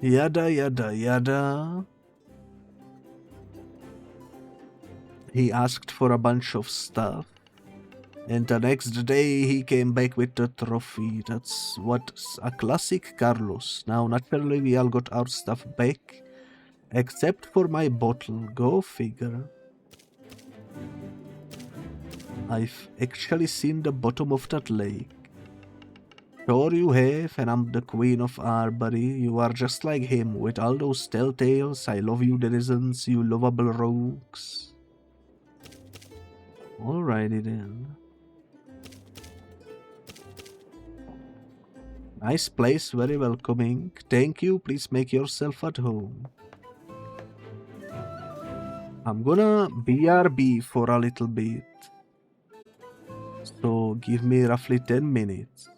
Yada yada yada. He asked for a bunch of stuff. And the next day he came back with the trophy. That's what's a classic Carlos. Now naturally we all got our stuff back. Except for my bottle. Go figure. I've actually seen the bottom of that lake. Sure you have, and I'm the queen of Arbury. You are just like him, with all those telltales. I love you denizens, you lovable rogues. Alrighty then. Nice place, very welcoming. Thank you, please make yourself at home. I'm gonna BRB for a little bit. So give me roughly 10 minutes.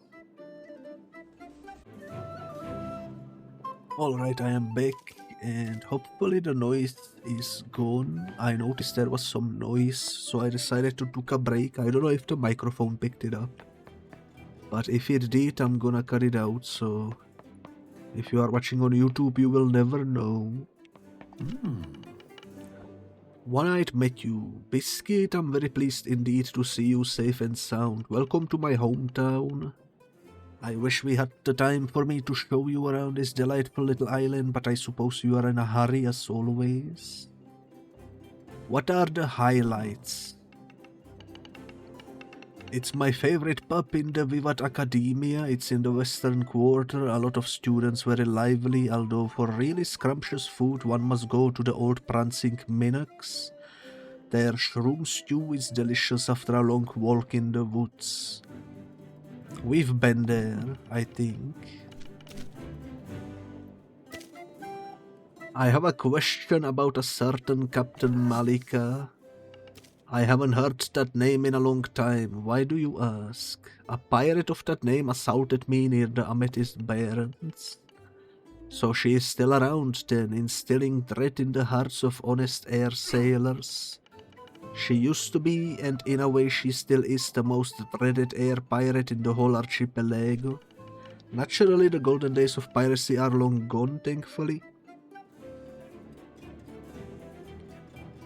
Alright, I am back and hopefully the noise is gone. I noticed there was some noise, so I decided to take a break. I don't know if the microphone picked it up, but if it did, I'm gonna cut it out, so if you are watching on YouTube, you will never know. One-eyed Matthew. Biscuit, I'm very pleased indeed to see you safe and sound. Welcome to my hometown. I wish we had the time for me to show you around this delightful little island, but I suppose you are in a hurry as always. What are the highlights? It's my favorite pub in the Vivat Academia. It's in the western quarter. A lot of students, very lively, although for really scrumptious food one must go to the old prancing Minnox. Their shroom stew is delicious after a long walk in the woods. We've been there, I think. I have a question about a certain Captain Malika. I haven't heard that name in a long time. Why do you ask? A pirate of that name assaulted me near the Amethyst Barrens. So she is still around then, instilling dread in the hearts of honest air sailors. She used to be, and in a way she still is, the most dreaded air pirate in the whole archipelago. Naturally, the golden days of piracy are long gone, thankfully.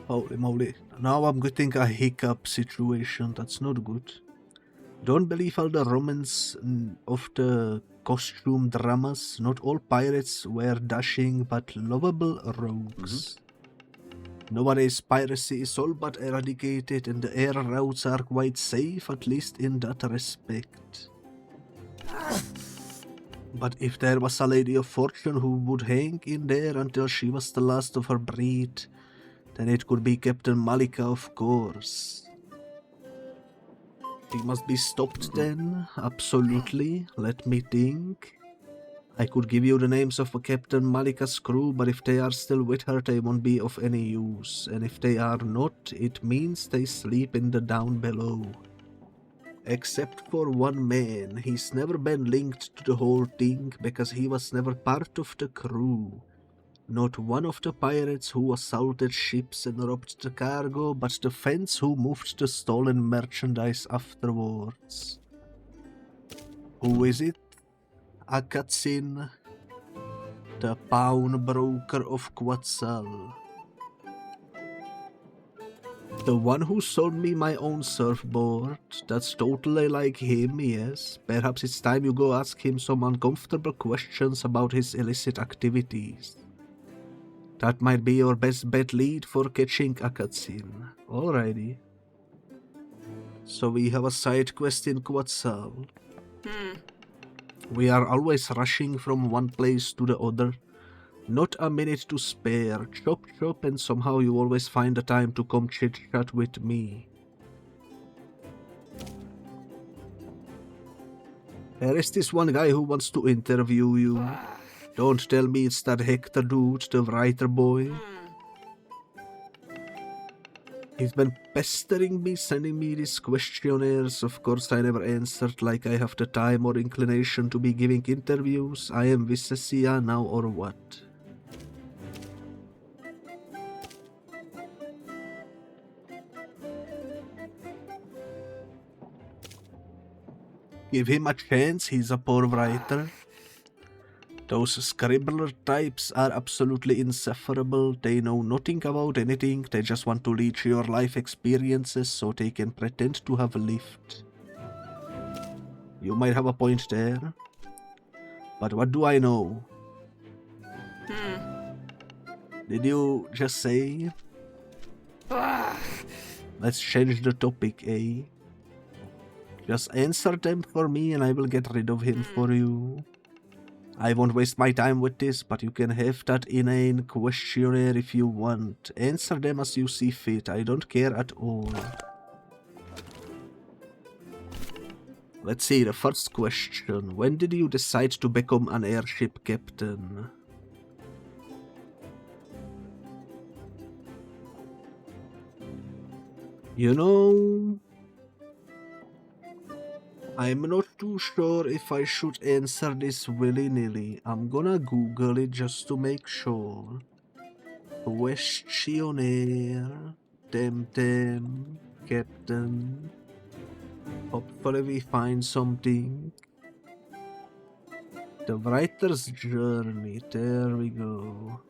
Holy moly. Now I'm getting a hiccup situation. That's not good. Don't believe all the romance of the costume dramas. Not all pirates were dashing but lovable rogues. Nowadays piracy is all but eradicated and the air routes are quite safe, at least in that respect. But if there was a lady of fortune who would hang in there until she was the last of her breed, then it could be Captain Malika, of course. He must be stopped then, absolutely. Let me think. I could give you the names of Captain Malika's crew, but if they are still with her, they won't be of any use. And if they are not, it means they sleep in the down below. Except for one man. He's never been linked to the whole thing, because he was never part of the crew. Not one of the pirates who assaulted ships and robbed the cargo, but the fence who moved the stolen merchandise afterwards. Who is it? A cutscene. The pawnbroker of Quetzal. The one who sold me my own surfboard. That's totally like him, yes. Perhaps it's time you go ask him some uncomfortable questions about his illicit activities. That might be your best bet lead for catching a cutscene. Alrighty. So we have a side quest in Quetzal. We are always rushing from one place to the other. Not a minute to spare. Chop chop, and somehow you always find the time to come chit chat with me. There is this one guy who wants to interview you. Don't tell me it's that Hector dude, the writer boy. He's been pestering me, sending me these questionnaires. Of course I never answered, like I have the time or inclination to be giving interviews. I am Visesia now or what? Give him a chance, he's a poor writer. Those scribbler types are absolutely insufferable. They know nothing about anything. They just want to leech your life experiences so they can pretend to have lived. You might have a point there. But what do I know? Did you just say? Let's change the topic, eh? Just answer them for me and I will get rid of him for you. I won't waste my time with this, but you can have that inane questionnaire if you want. Answer them as you see fit, I don't care at all. Let's see, the first question. When did you decide to become an airship captain? You know, I'm not too sure if I should answer this willy-nilly. I'm gonna Google it just to make sure. Questionnaire, Temtem, captain. Hopefully we find something. The writer's journey, there we go.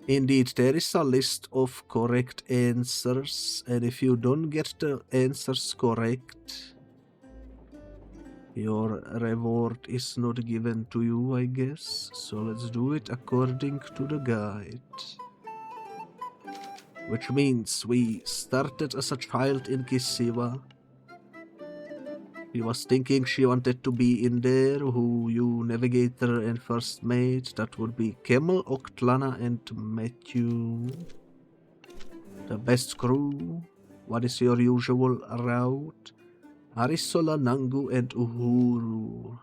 Indeed, there is a list of correct answers, and if you don't get the answers correct, your reward is not given to you, I guess. So let's do it according to the guide. Which means we started as a child in Kisiwa. She was thinking she wanted to be in there, who you navigator and first mate. That would be Camel, Octlana and Matthew. The best crew. What is your usual route? Arisola, Nangu and Uhuru.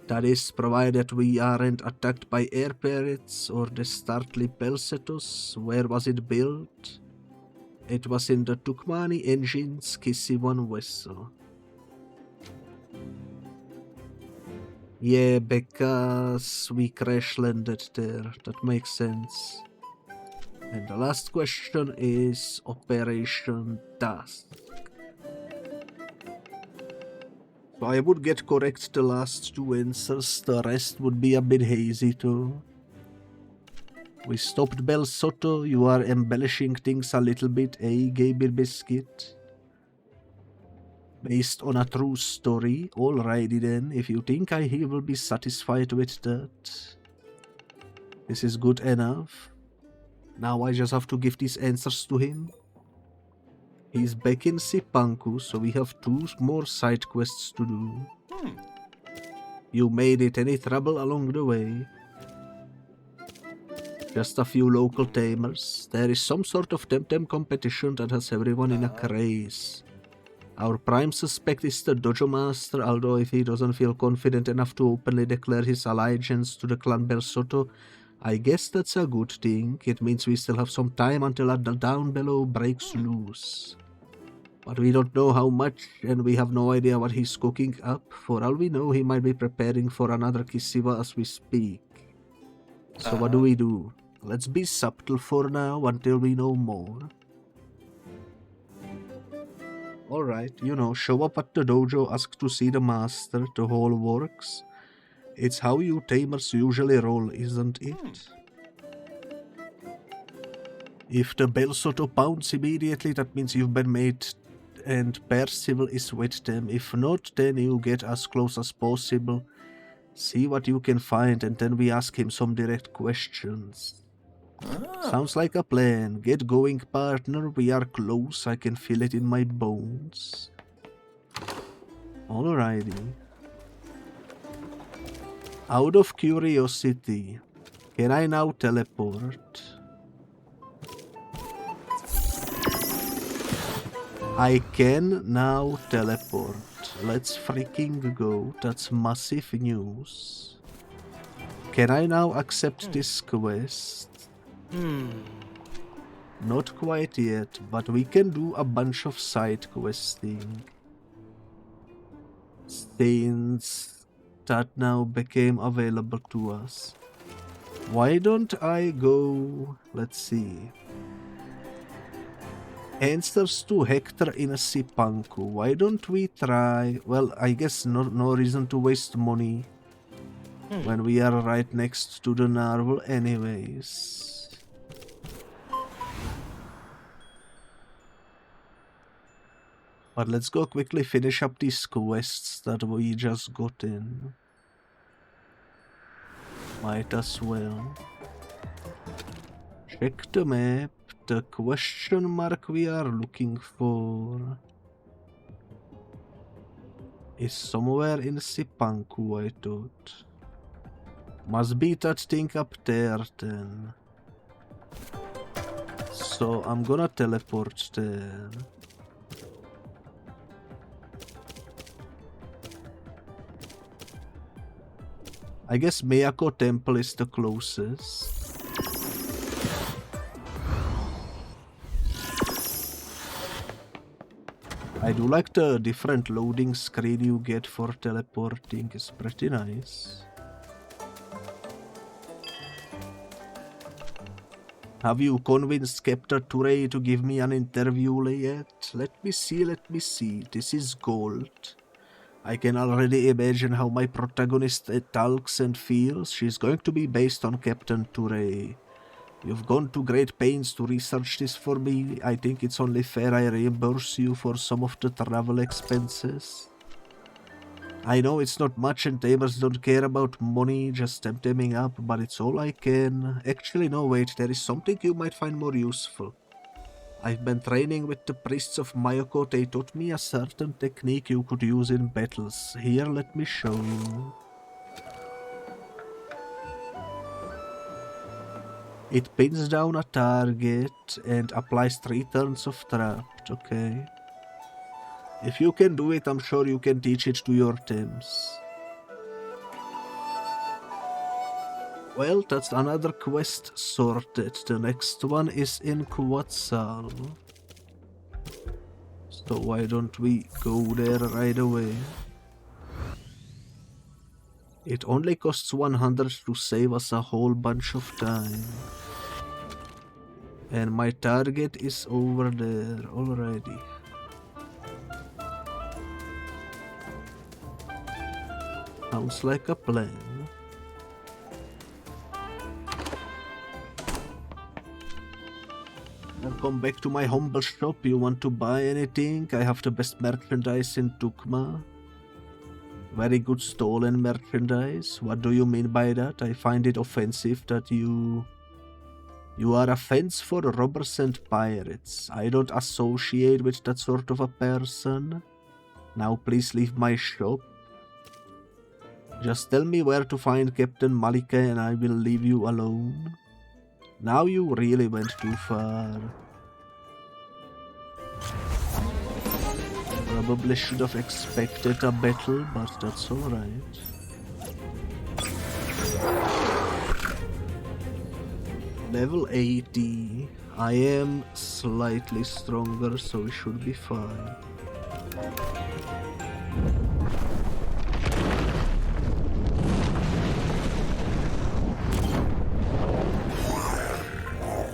That is, provided we aren't attacked by air pirates or the startly Pelsetos. Where was it built? It was in the Tucmani Engines Kisiwan vessel. Yeah, because we crash landed there. That makes sense. And the last question is Operation Task. So I would get correct the last two answers. The rest would be a bit hazy too. We stopped Bel Soto. You are embellishing things a little bit, eh, Gabriel Biscuit? Based on a true story. Alrighty then, if you think he will be satisfied with that. This is good enough. Now I just have to give these answers to him. He's back in Sipanku, so we have 2 more side quests to do. You made it. Any trouble along the way? Just a few local tamers. There is some sort of Temtem competition that has everyone in a craze. Our prime suspect is the Dojo Master, although if he doesn't feel confident enough to openly declare his allegiance to the clan Belsoto, I guess that's a good thing. It means we still have some time until the down below breaks loose. But we don't know how much, and we have no idea what he's cooking up. For all we know, he might be preparing for another Kisiwa as we speak. So what do we do? Let's be subtle for now until we know more. Alright, you know, show up at the dojo, ask to see the master, the whole works. It's how you tamers usually roll, isn't it? If the bell sort of pounds immediately, that means you've been made and Percival is with them. If not, then you get as close as possible. See what you can find, and then we ask him some direct questions. Sounds like a plan. Get going, partner. We are close. I can feel it in my bones. Alrighty. Out of curiosity, can I now teleport? I can now teleport. Let's freaking go. That's massive news. Can I now accept this quest? Not quite yet, but we can do a bunch of side questing. Since that now became available to us. Why don't I go... Let's see. Answers to Hector in a Sipanku. Why don't we try... Well, I guess no reason to waste money when we are right next to the narwhal anyways. But let's go quickly finish up these quests that we just got in. Might as well. Check the map. The question mark we are looking for is somewhere in Sipanku, I thought. Must be that thing up there then. So I'm gonna teleport there. I guess Miyako Temple is the closest. I do like the different loading screen you get for teleporting, it's pretty nice. Have you convinced Captain Tukai to give me an interview yet? Let me see, this is gold. I can already imagine how my protagonist talks and feels. She's going to be based on Captain Tukai. You've gone to great pains to research this for me. I think it's only fair I reimburse you for some of the travel expenses. I know it's not much and tamers don't care about money, just Temteming up, but it's all I can. Actually, no, wait, there is something you might find more useful. I've been training with the priests of Mayoko. They taught me a certain technique you could use in battles. Here, let me show you. It pins down a target and applies 3 turns of trapped, okay. If you can do it, I'm sure you can teach it to your teams. Well, that's another quest sorted. The next one is in Quetzal. So why don't we go there right away? It only costs 100 to save us a whole bunch of time. And my target is over there already. Sounds like a plan. Welcome back to my humble shop. You want to buy anything? I have the best merchandise in Tucma. Very good stolen merchandise. What do you mean by that? I find it offensive that you are a fence for robbers and pirates. I don't associate with that sort of a person. Now please leave my shop. Just tell me where to find Captain Malika and I will leave you alone. Now you really went too far. Probably should have expected a battle, but that's alright. Level 80. I am slightly stronger, so we should be fine.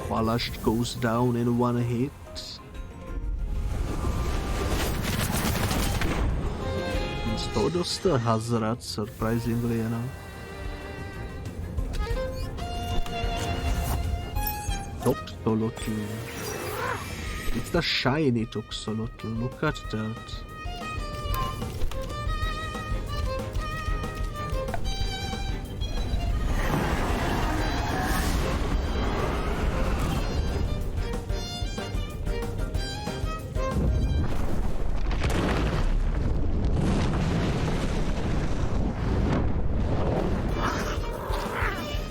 Ballast goes down in one hit. So does the Hazrat, surprisingly enough. Toxolotl. It's the shiny Toxolotl, look at that.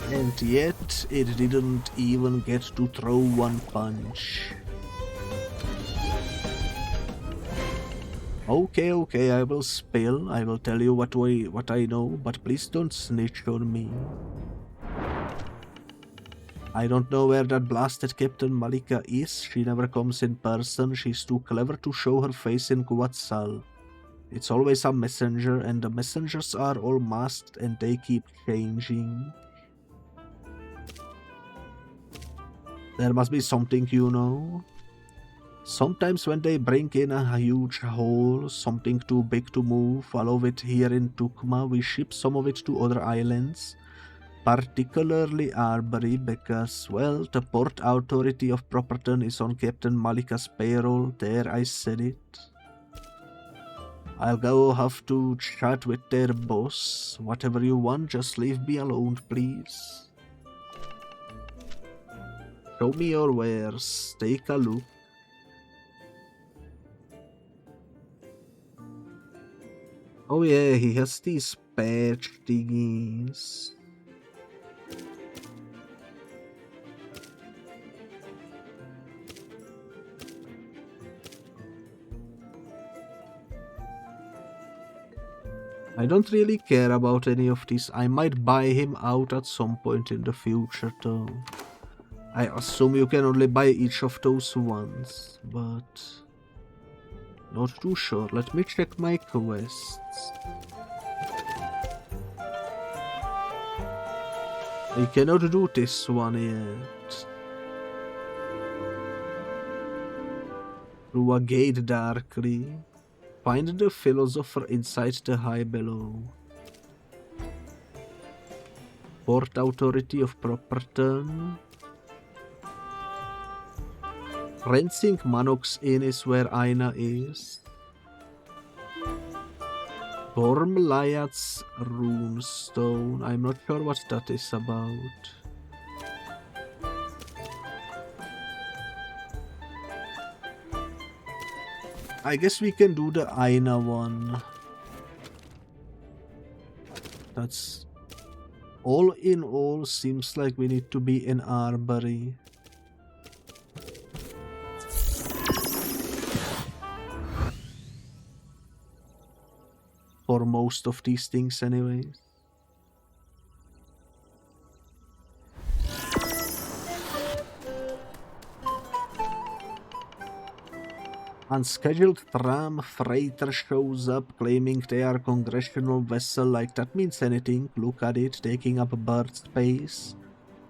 And yet, it didn't even get to throw one punch. Okay, I will spill. I will tell you what I know, but please don't snitch on me. I don't know where that blasted Captain Malika is. She never comes in person. She's too clever to show her face in Quetzal. It's always a messenger, and the messengers are all masked and they keep changing. There must be something, you know. Sometimes when they bring in a huge haul, something too big to move, follow it here in Tucma, we ship some of it to other islands, particularly Arbury, because, well, the port authority of Properton is on Captain Malika's payroll. There, I said it. I'll go have to chat with their boss. Whatever you want, just leave me alone, please. Show me your wares. Take a look. Oh yeah, he has these patch thingies. I don't really care about any of these. I might buy him out at some point in the future though. I assume you can only buy each of those once, but not too sure. Let me check my quests. I cannot do this one yet. Through a gate darkly. Find the philosopher inside the high below. Port authority of Properton. Rensing Manok's Inn is where Aina is. Bormlayat's runestone. I'm not sure what that is about. I guess we can do the Aina one. That's all in all, seems like we need to be in Arbury. For most of these things anyways. Unscheduled tram freighter shows up claiming they are congressional vessel. Like that means anything. Look at it, taking up bird space.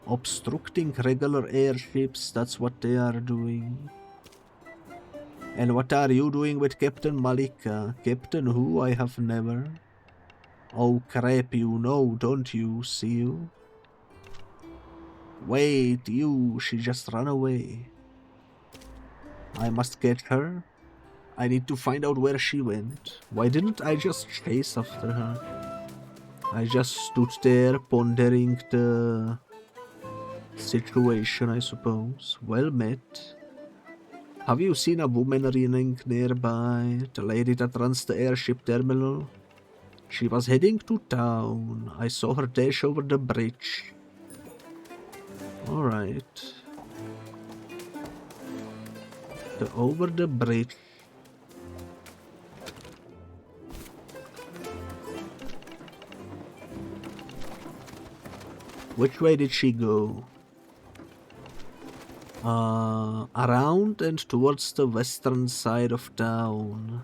Obstructing regular airships, that's what they are doing. And what are you doing with Captain Malika? Captain who? I have never. Oh crap, you know, don't you? See you? Wait, you, she just ran away. I must get her. I need to find out where she went. Why didn't I just chase after her? I just stood there pondering the situation, I suppose. Well met. Have you seen a woman running nearby? The lady that runs the airship terminal? She was heading to town. I saw her dash over the bridge. Alright. Over the bridge. Which way did she go? Around and towards the western side of town.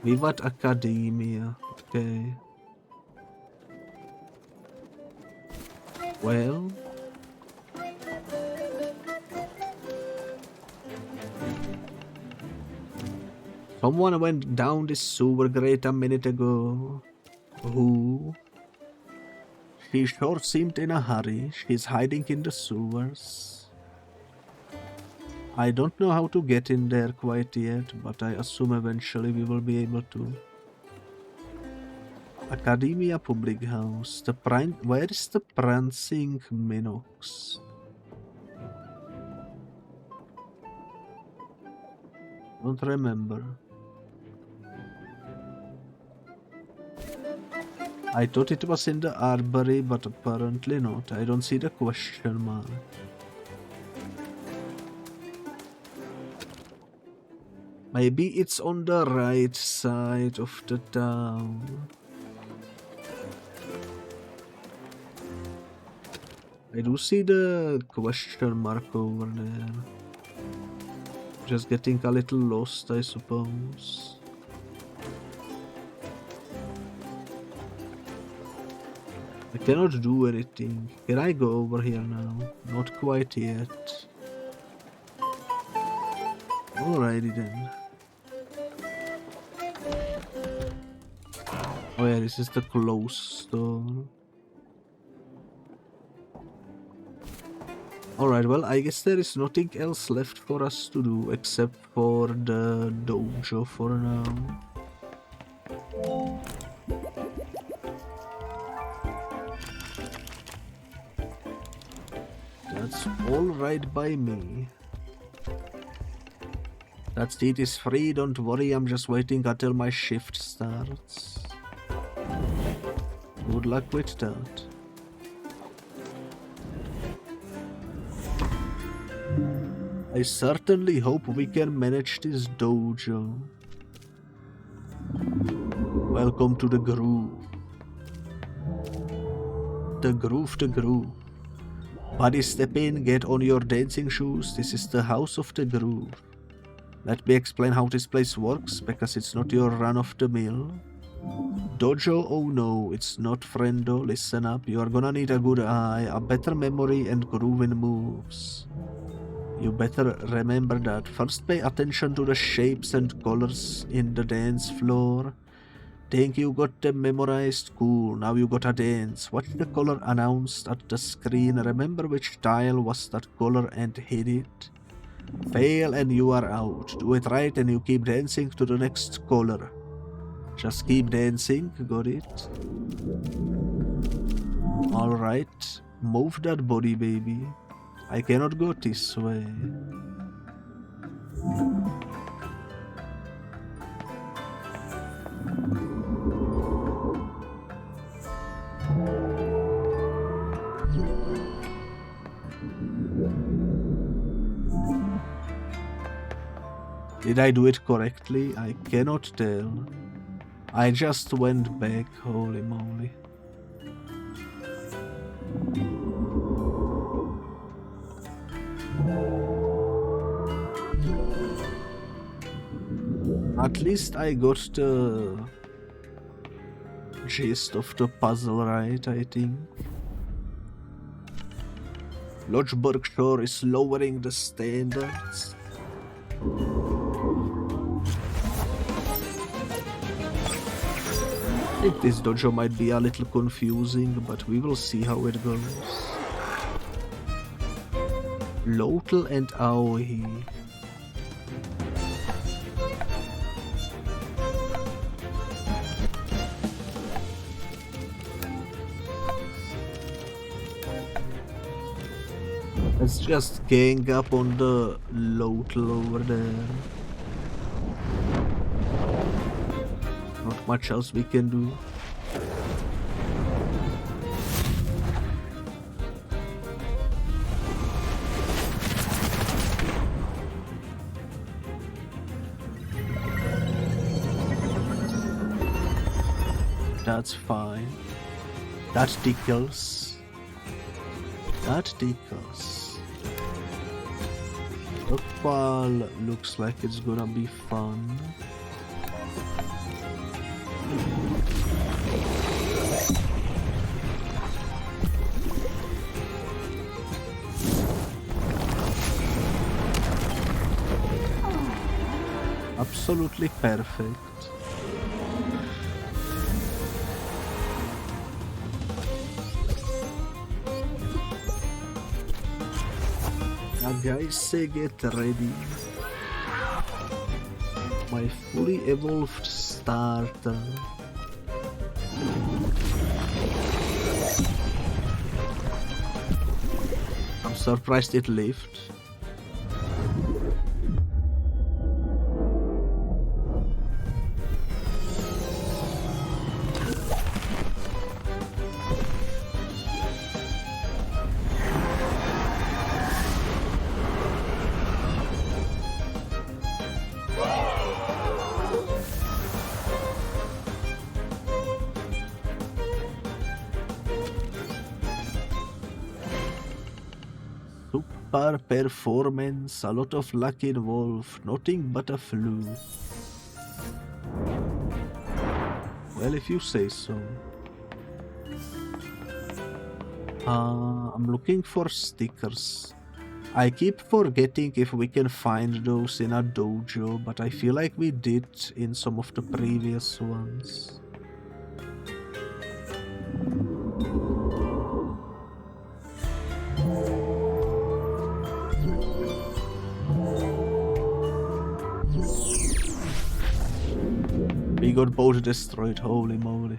Vivat Academia. Okay. Well. Someone went down this sewer grate a minute ago. Who? She sure seemed in a hurry. She's hiding in the sewers. I don't know how to get in there quite yet, but I assume eventually we will be able to. Academia Public House. Where is the prancing Minox? Don't remember. I thought it was in the Arbury, but apparently not. I don't see the question mark. Maybe it's on the right side of the town. I do see the question mark over there. Just getting a little lost, I suppose. I cannot do anything. Can I go over here now? Not quite yet. Alrighty then. Oh yeah, this is the closed door. Alright, well, I guess there is nothing else left for us to do except for the dojo for now. That's alright by me. That seat is free, don't worry, I'm just waiting until my shift starts. Good luck with that. I certainly hope we can manage this dojo. Welcome to the groove. The groove, the groove. Buddy, step in, get on your dancing shoes. This is the house of the groove. Let me explain how this place works, because it's not your run-of-the-mill dojo. Oh no, it's not, friendo. Listen up, you are gonna need a good eye, a better memory, and grooving moves. You better remember that. First, pay attention to the shapes and colors in the dance floor. Think you got them memorized? Cool, now you gotta dance. Watch the color announced at the screen. Remember which tile was that color and hit it. Fail and you are out. Do it right and you keep dancing to the next color. Just keep dancing, got it? Alright, move that body, baby. I cannot go this way. Did I do it correctly? I cannot tell. I just went back, holy moly. At least I got the gist of the puzzle right, I think. Lodge Berkshire is lowering the standards. I think this dojo might be a little confusing, but we will see how it goes. Lotel and Aoi. Let's just gang up on the Lotel over there. Not much else we can do. That's fine. That tickles. That tickles. The fall looks like it's gonna be fun. Absolutely perfect. Now guys, say get ready. My fully evolved starter. I'm surprised it lived. Performance, a lot of luck involved, nothing but a fluke. Well, if you say so. I'm looking for stickers. I keep forgetting if we can find those in a dojo, but I feel like we did in some of the previous ones. We got both destroyed, holy moly.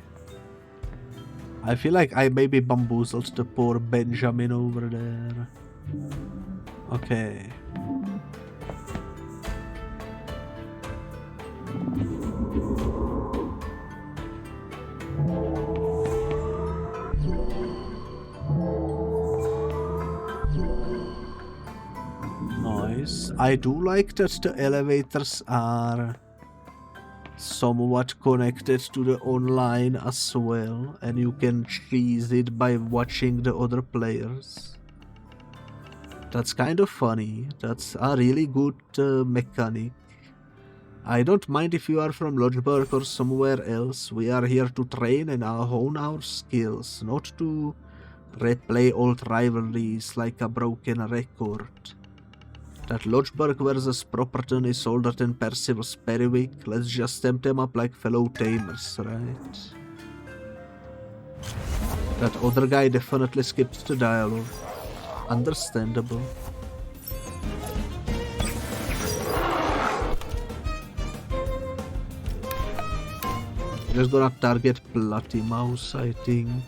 I feel like I maybe bamboozled the poor Benjamin over there. Okay. Nice. I do like that the elevators are somewhat connected to the online as well, and you can cheese it by watching the other players. That's kind of funny. That's a really good mechanic. I don't mind if you are from Lodgeburg or somewhere else. We are here to train and hone our skills, not to replay old rivalries like a broken record. That Lodgeburg versus Properton is older than Percival's Periwick. Let's just stamp them up like fellow tamers, right? That other guy definitely skipped the dialogue. Understandable. Just gonna target Bloody Mouse, I think.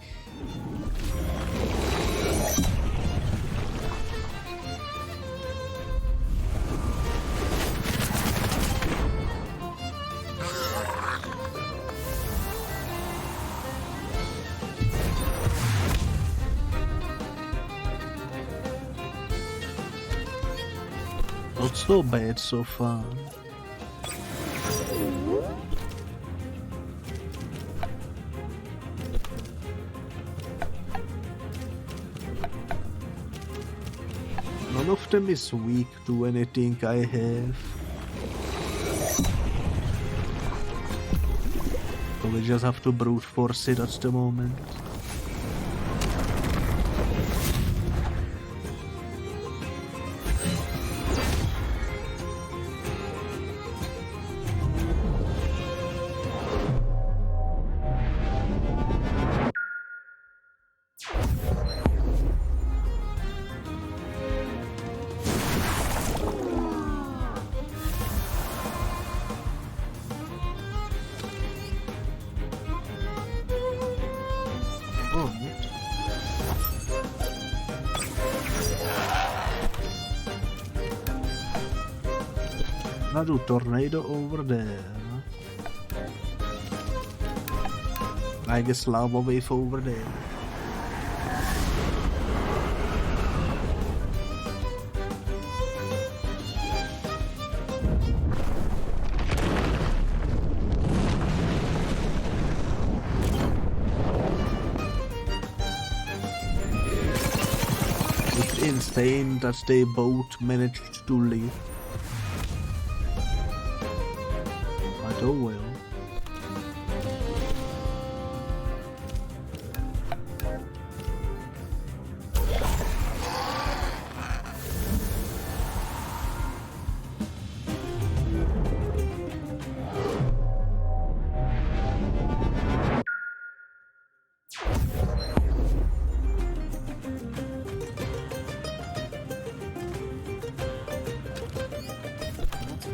Not so bad so far. None of them is weak to anything I have. So we just have to brute force it at the moment. Another tornado over there. I guess lava wave over there. It's insane that they both managed to live. Oh well.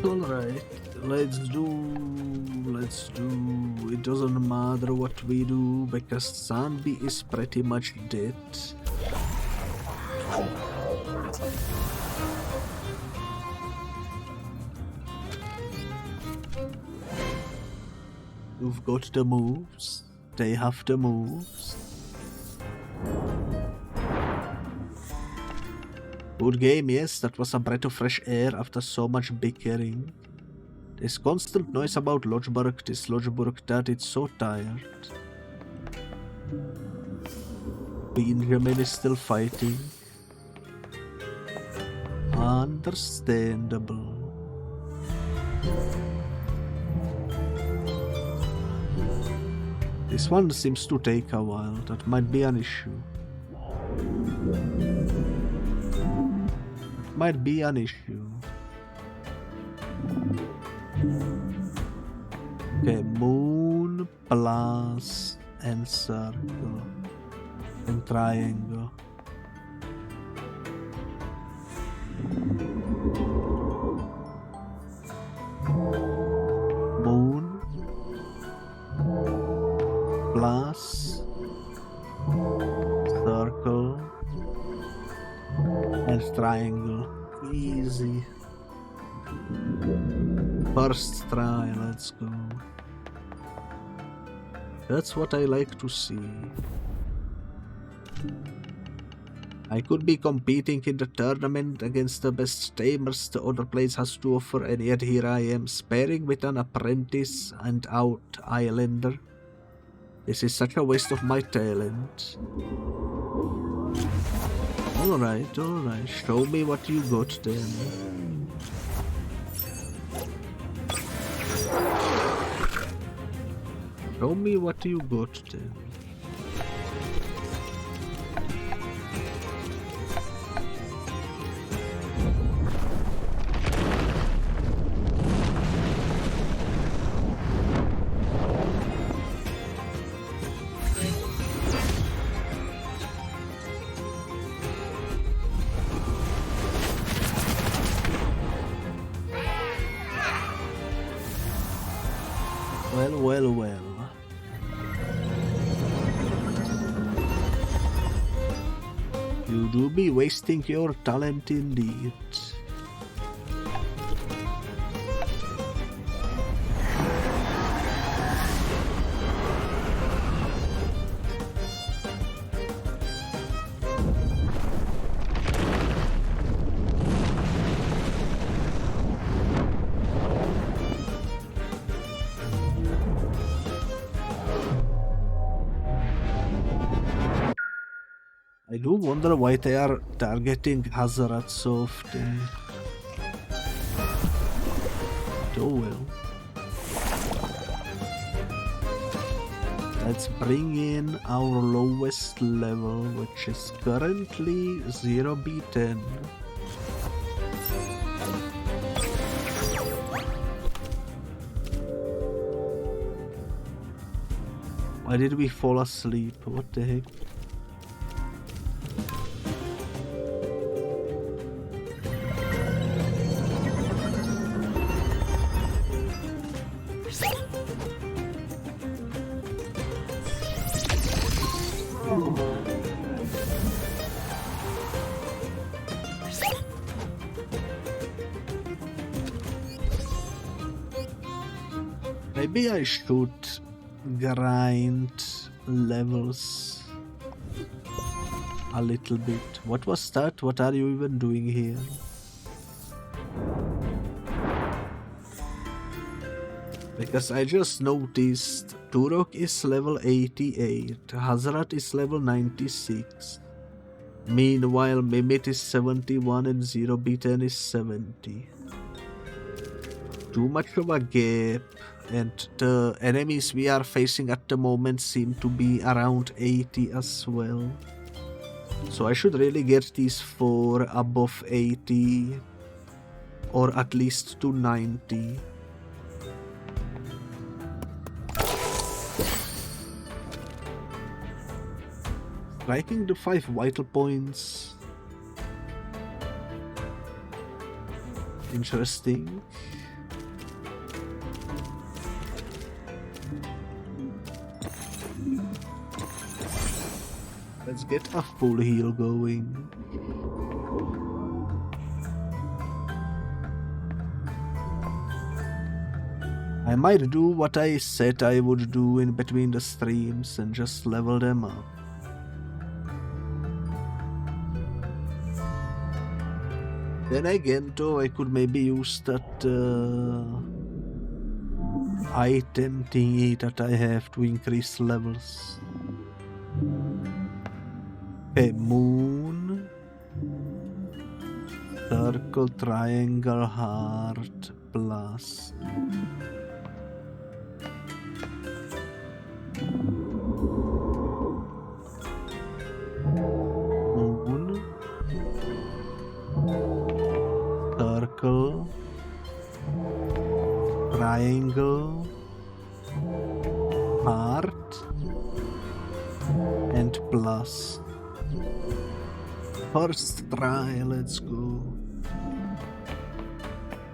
alright. Let's do. It doesn't matter what we do because SAMMI is pretty much dead. You've got the moves. They have the moves. Good game, yes, that was a breath of fresh air after so much bickering. This constant noise about Lodgeburg, this Lodgeburg that, it's so tired. Benjamin is still fighting. Understandable. This one seems to take a while, that might be an issue. Might be an issue. Okay, moon, plus, and circle, and triangle. Moon, plus, circle, and triangle. Easy. First try, let's go. That's what I like to see. I could be competing in the tournament against the best tamers the other place has to offer, and yet here I am sparring with an apprentice and out islander. This is such a waste of my talent. Alright, show me what you got then. Show me what you got then. Well. You do be wasting your talent indeed. I do wonder why they are targeting Hazarat so often. Oh well. Let's bring in our lowest level, which is currently 0B10. Why did we fall asleep? What the heck? Maybe I should grind levels a little bit. What was that? What are you even doing here? Because I just noticed Turok is level 88, Hazarat is level 96. Meanwhile, Mimit is 71 and 0B10 is 70. Too much of a gap, and the enemies we are facing at the moment seem to be around 80 as well. So I should really get these 4 above 80, or at least to 90. Striking the 5 vital points. Interesting. Let's get a full heal going. I might do what I said I would do in between the streams and just level them up. Then again though, I could maybe use that item thingy that I have to increase levels. Okay, moon, circle, triangle, heart, plus. Moon, circle, triangle, heart, and plus. First try, let's go.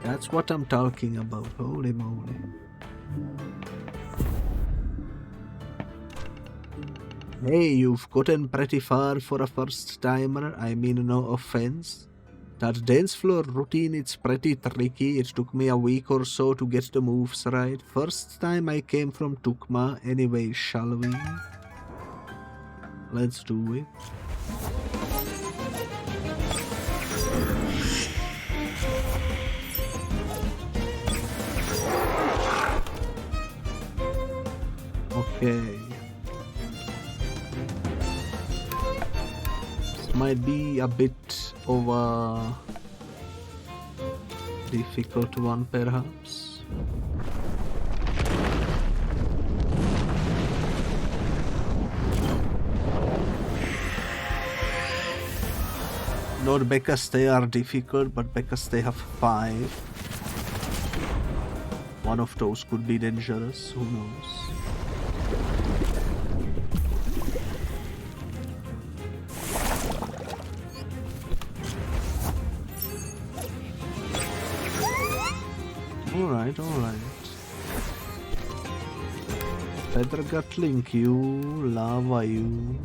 That's what I'm talking about, holy moly. Hey, you've gotten pretty far for a first timer, I mean no offense. That dance floor routine, it's pretty tricky, it took me a week or so to get the moves right. First time I came from Tucma, anyway, shall we? Let's do it. Okay. This might be a bit of a difficult one, perhaps. Not because they are difficult, but because they have 5. One of those could be dangerous, who knows? Alright, alright. Feather Gatling you, lava you.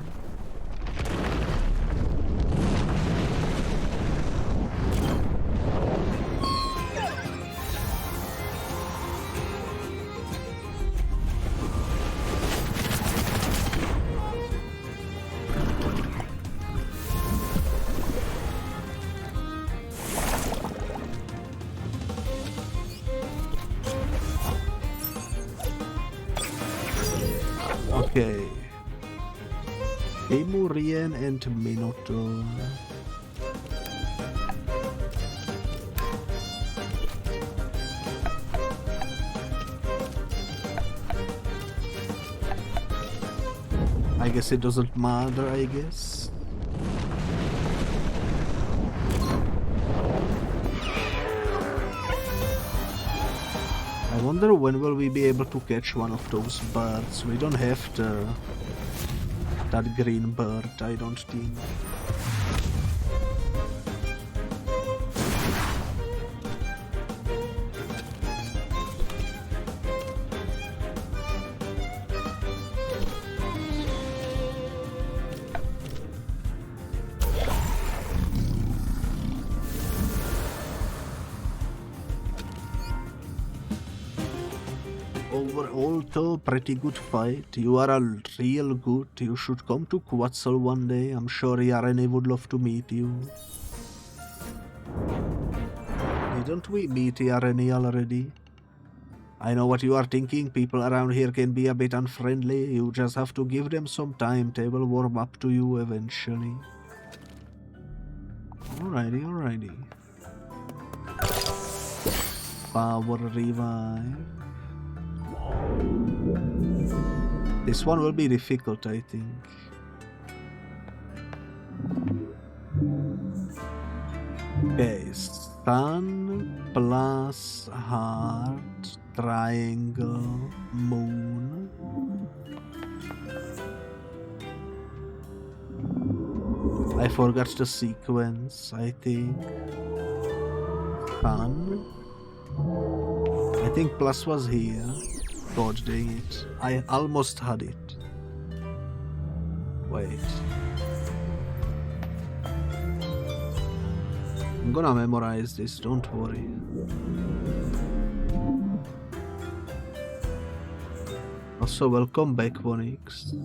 Okay. Amurian and Minotaur. I guess it doesn't matter, I guess. I wonder when will we be able to catch one of those birds. We don't have that green bird, I don't think. Overall though, pretty good fight. You are a real good. You should come to Quetzal one day. I'm sure Yarene would love to meet you. Didn't we meet Yarene already? I know what you are thinking. People around here can be a bit unfriendly. You just have to give them some time. They will warm up to you eventually. Alrighty, alrighty. Power revive. This one will be difficult, I think. Okay, sun plus heart, triangle, moon. I forgot the sequence, I think. Sun. I think plus was here. God dang it. I almost had it. Wait. I'm gonna memorize this, don't worry. Also, welcome back, 1x.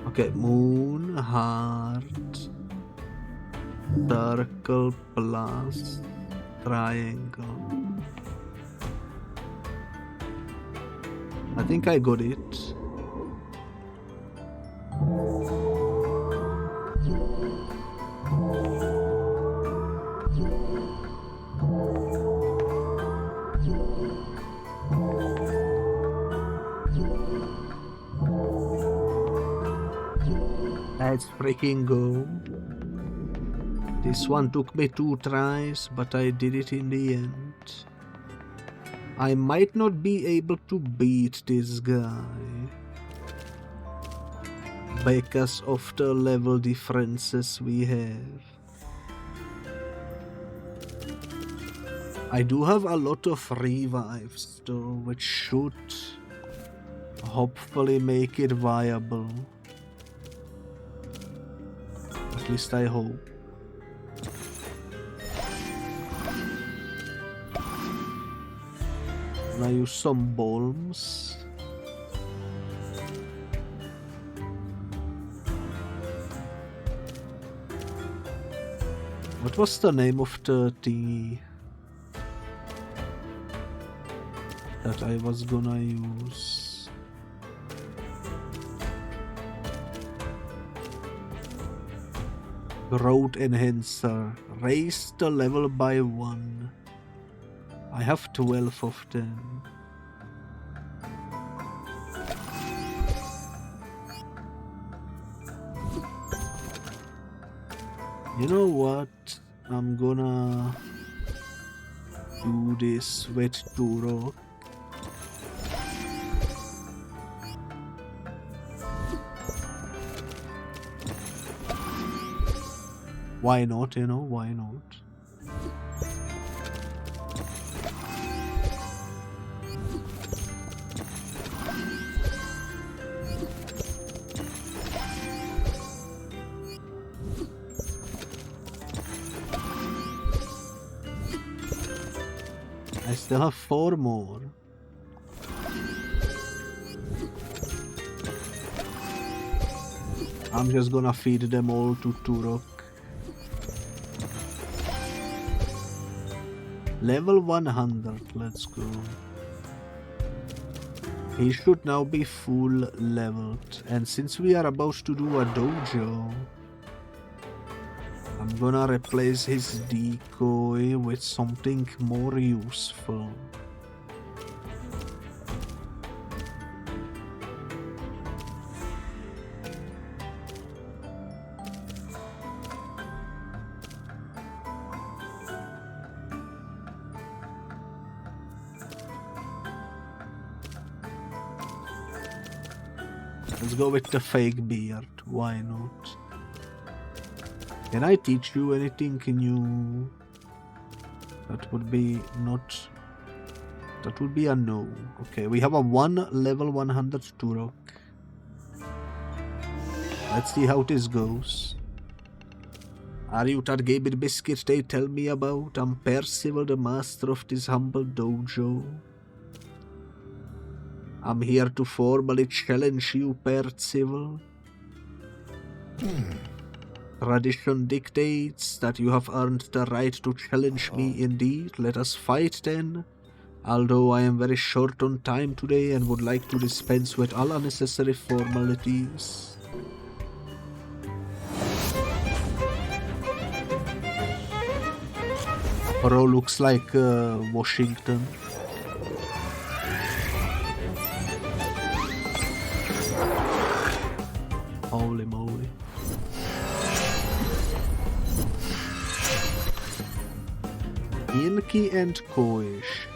Okay, moon, heart, circle, plus, triangle. I think I got it. Let's freaking go. This one took me 2 tries, but I did it in the end. I might not be able to beat this guy because of the level differences we have. I do have a lot of revives though, which should hopefully make it viable. At least I hope. I use some bombs. What was the name of the thingy that I was gonna use? Road enhancer. Raise the level by 1. I have 12 of them. You know what? I'm gonna do this with Turok. Why not, you know, why not? I still have 4 more. I'm just gonna feed them all to Turok. Level 100, let's go. He should now be full leveled. And since we are about to do a dojo, I'm gonna replace his decoy with something more useful. Let's go with the fake beard, why not? Can I teach you anything new? That would be not... That would be a no. Okay, we have a level 100 Turok. Let's see how this goes. Are you that Gabbit biscuit they tell me about? I'm Percival, the master of this humble dojo. I'm here to formally challenge you, Percival. Tradition dictates that you have earned the right to challenge me indeed. Let us fight then. Although I am very short on time today and would like to dispense with all unnecessary formalities. Bro looks like Washington. Holy moly. Inky and Koish.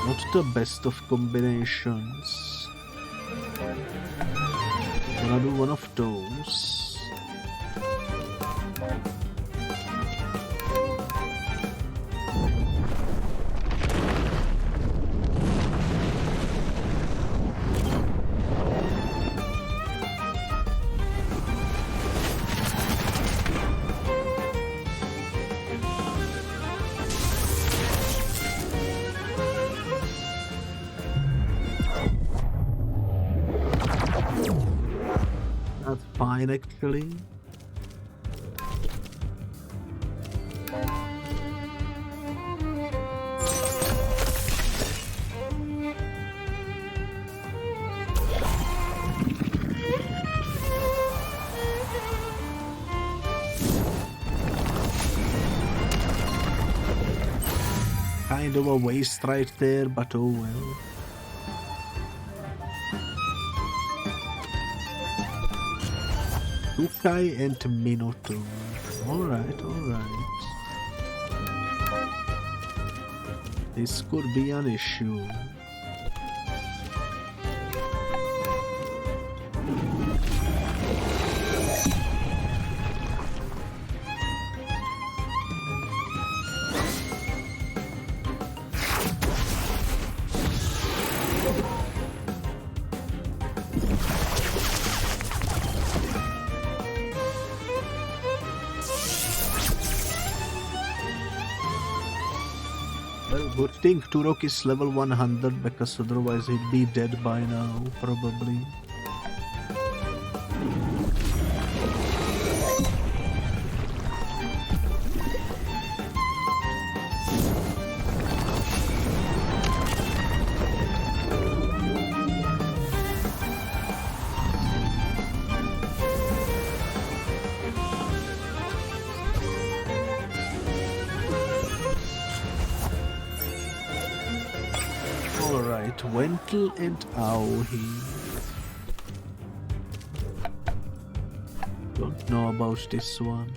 Not the best of combinations. Gonna do one of those. fine actually. Kind of a waste right there, but oh well. Tukai and Minotaur. Alright, alright. This could be an issue. Good thing Turok is level 100 because otherwise he'd be dead by now, probably. Wentle and Auhi. Don't know about this one.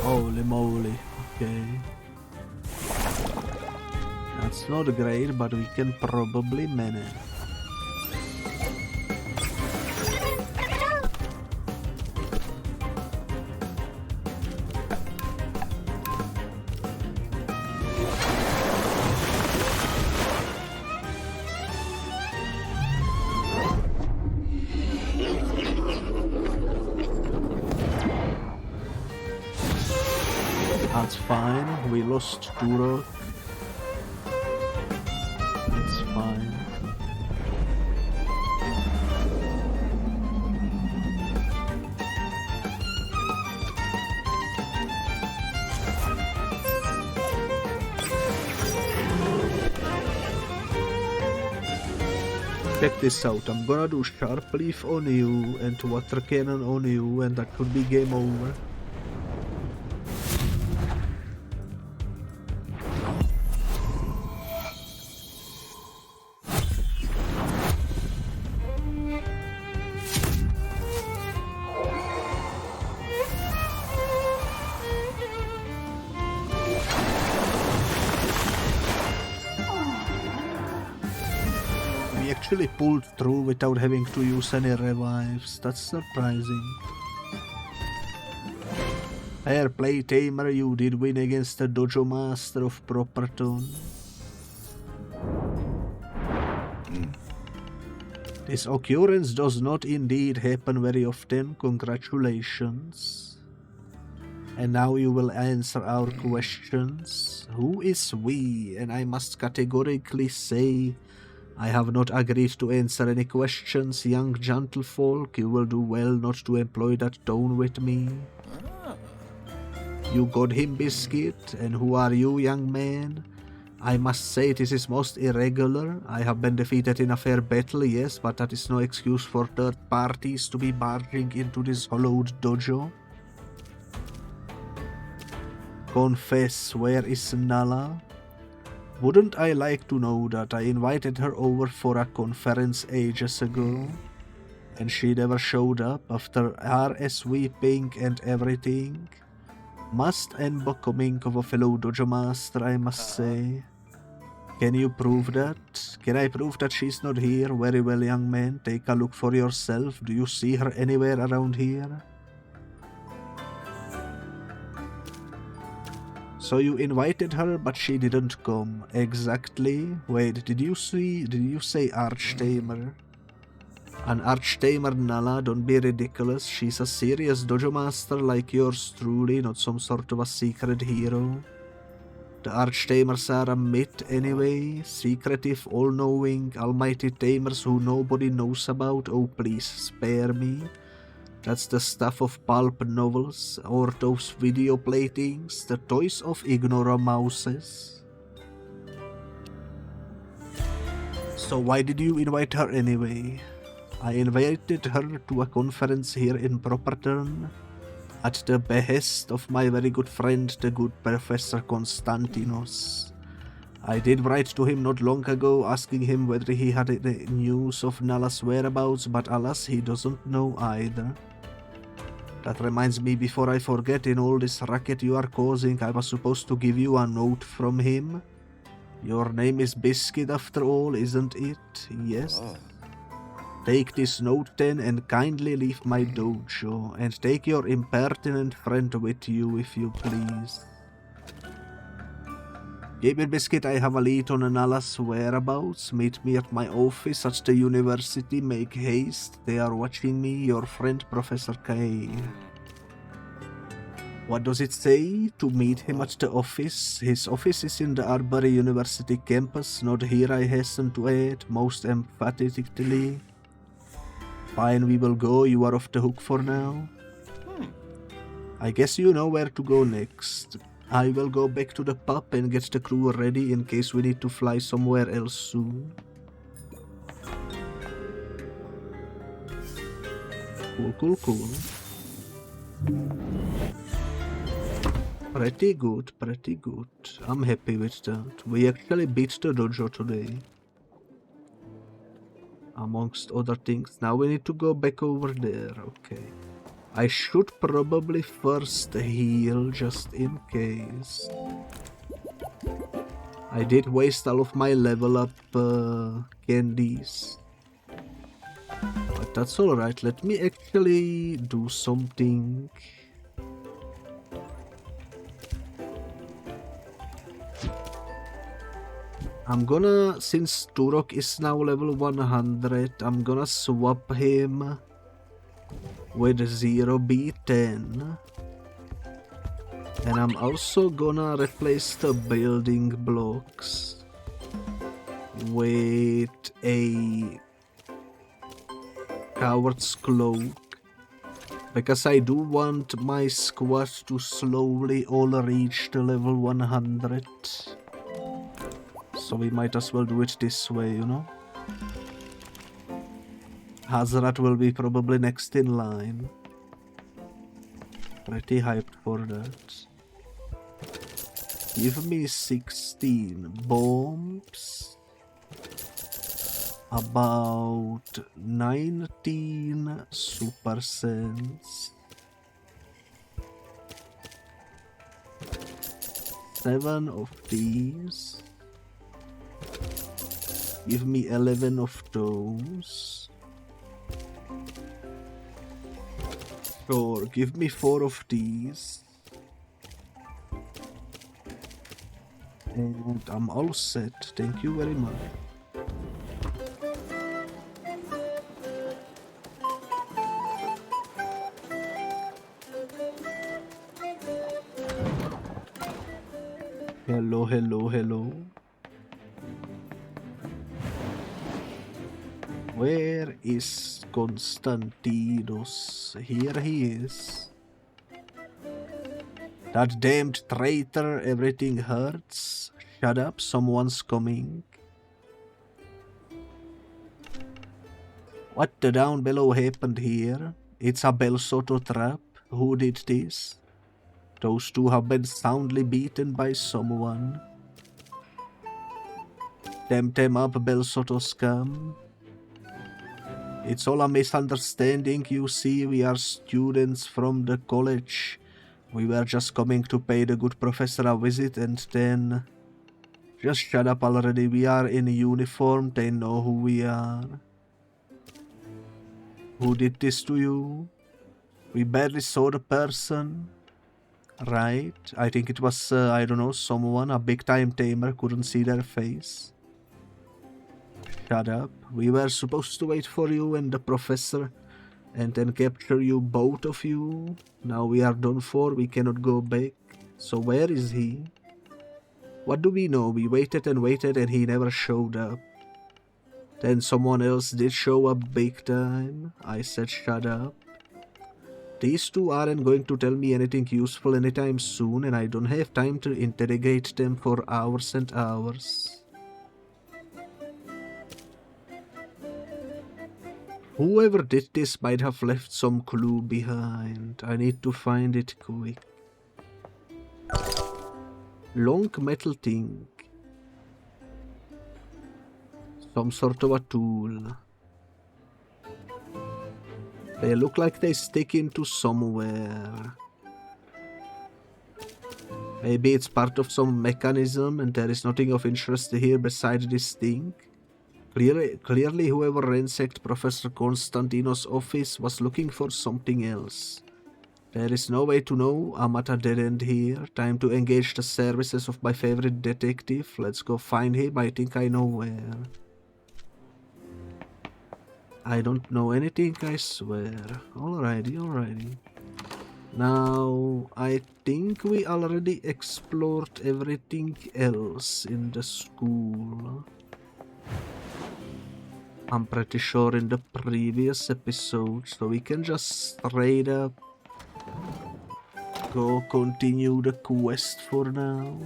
Holy moly, okay. That's not great, but we can probably manage. That's fine, we lost Turok. That's fine. Check this out, I'm gonna do Sharp Leaf on you and Water Cannon on you, and that could be game over. Actually pulled through without having to use any revives. That's surprising. Fair play, Tamer, you did win against the Dojo Master of Properton. This occurrence does not indeed happen very often. Congratulations. And now you will answer our questions. Who is we? And I must categorically say, I have not agreed to answer any questions, young gentlefolk. You will do well not to employ that tone with me. You got him, Biscuit? And who are you, young man? I must say this is most irregular. I have been defeated in a fair battle, yes, but that is no excuse for third parties to be barging into this hollowed dojo. Confess, where is Nala? Wouldn't I like to know that I invited her over for a conference ages ago, and she never showed up after RSVPing and everything? Must end becoming of a fellow dojo master, I must say. Can you prove that? Can I prove that she's not here? Very well, young man. Take a look for yourself. Do you see her anywhere around here? So you invited her, but she didn't come. Exactly. Wait, did you say Archtamer? An Archtamer, Nala, don't be ridiculous. She's a serious dojo master like yours truly, not some sort of a secret hero. The Archtamers are a myth anyway, secretive, all-knowing, almighty tamers who nobody knows about. Oh, please, spare me. That's the stuff of pulp novels, or those video playthings, the toys of ignoramouses. So why did you invite her anyway? I invited her to a conference here in Properton, at the behest of my very good friend, the good Professor Konstantinos. I did write to him not long ago, asking him whether he had any news of Nala's whereabouts, but alas, he doesn't know either. That reminds me, before I forget, in all this racket you are causing, I was supposed to give you a note from him. Your name is Biscuit after all, isn't it? Yes. Take this note then and kindly leave my dojo, and take your impertinent friend with you if you please. Gamer Biscuit, I have a lead on Nala's whereabouts. Meet me at my office at the university. Make haste, they are watching me. Your friend Professor K. What does it say? To meet him at the office? His office is in the Arbury University campus, not here, I hasten to add, most emphatically. Fine, we will go. You are off the hook for now. I guess you know where to go next. I will go back to the pub and get the crew ready in case we need to fly somewhere else soon. Cool. Pretty good. I'm happy with that. We actually beat the dojo today. Amongst other things. Now we need to go back over there. Okay. I should probably first heal just in case. I did waste all of my level up candies. But that's alright. Let me actually do something. I'm gonna, since Turok is now level 100, I'm gonna swap him with 0B10. And I'm also gonna replace the building blocks with a coward's cloak. Because I do want my squad to slowly all reach the level 100. So we might as well do it this way, you know? Hazrat will be probably next in line. Pretty hyped for that. Give me 16 bombs. About 19 super sense. 7 of these. Give me 11 of those. Sure, give me 4 of these. And I'm all set. Thank you very much. Hello. Where is Konstantinos? Here he is. That damned traitor, everything hurts. Shut up, someone's coming. What the down below happened here? It's a Bel Soto trap. Who did this? Those two have been soundly beaten by someone. Temtem up, Bel Soto scum. It's all a misunderstanding, you see. We are students from the college. We were just coming to pay the good professor a visit, and then Just shut up already, we are in uniform, they know who we are. Who did this to you? We barely saw the person. Right? I think it was, I don't know, someone, a big time tamer, couldn't see their face. Shut up. We were supposed to wait for you and the professor and then capture you, both of you. Now we are done for, we cannot go back. So where is he? What do we know? We waited and waited and he never showed up. Then someone else did show up big time. I said shut up. These two aren't going to tell me anything useful anytime soon, and I don't have time to interrogate them for hours and hours. Whoever did this might have left some clue behind. I need to find it quick. Long metal thing. Some sort of a tool. They look like they stick into somewhere. Maybe it's part of some mechanism and there is nothing of interest here beside this thing. Clearly whoever ransacked Professor Konstantino's office was looking for something else. There is no way to know. I'm at a dead end here. Time to engage the services of my favorite detective. Let's go find him. I think I know where. I don't know anything, I swear. Alrighty. Now, I think we already explored everything else in the school. I'm pretty sure in the previous episode, so we can just straight up go continue the quest for now.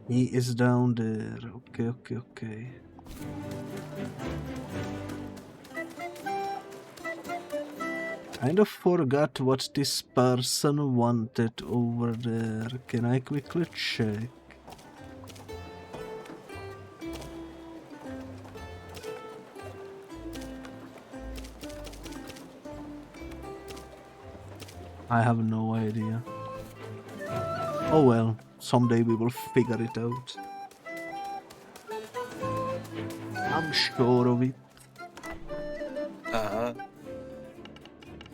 He is down there. Okay. Kind of forgot what this person wanted over there. Can I quickly check? I have no idea. Oh well. Someday we will figure it out. I'm sure of it.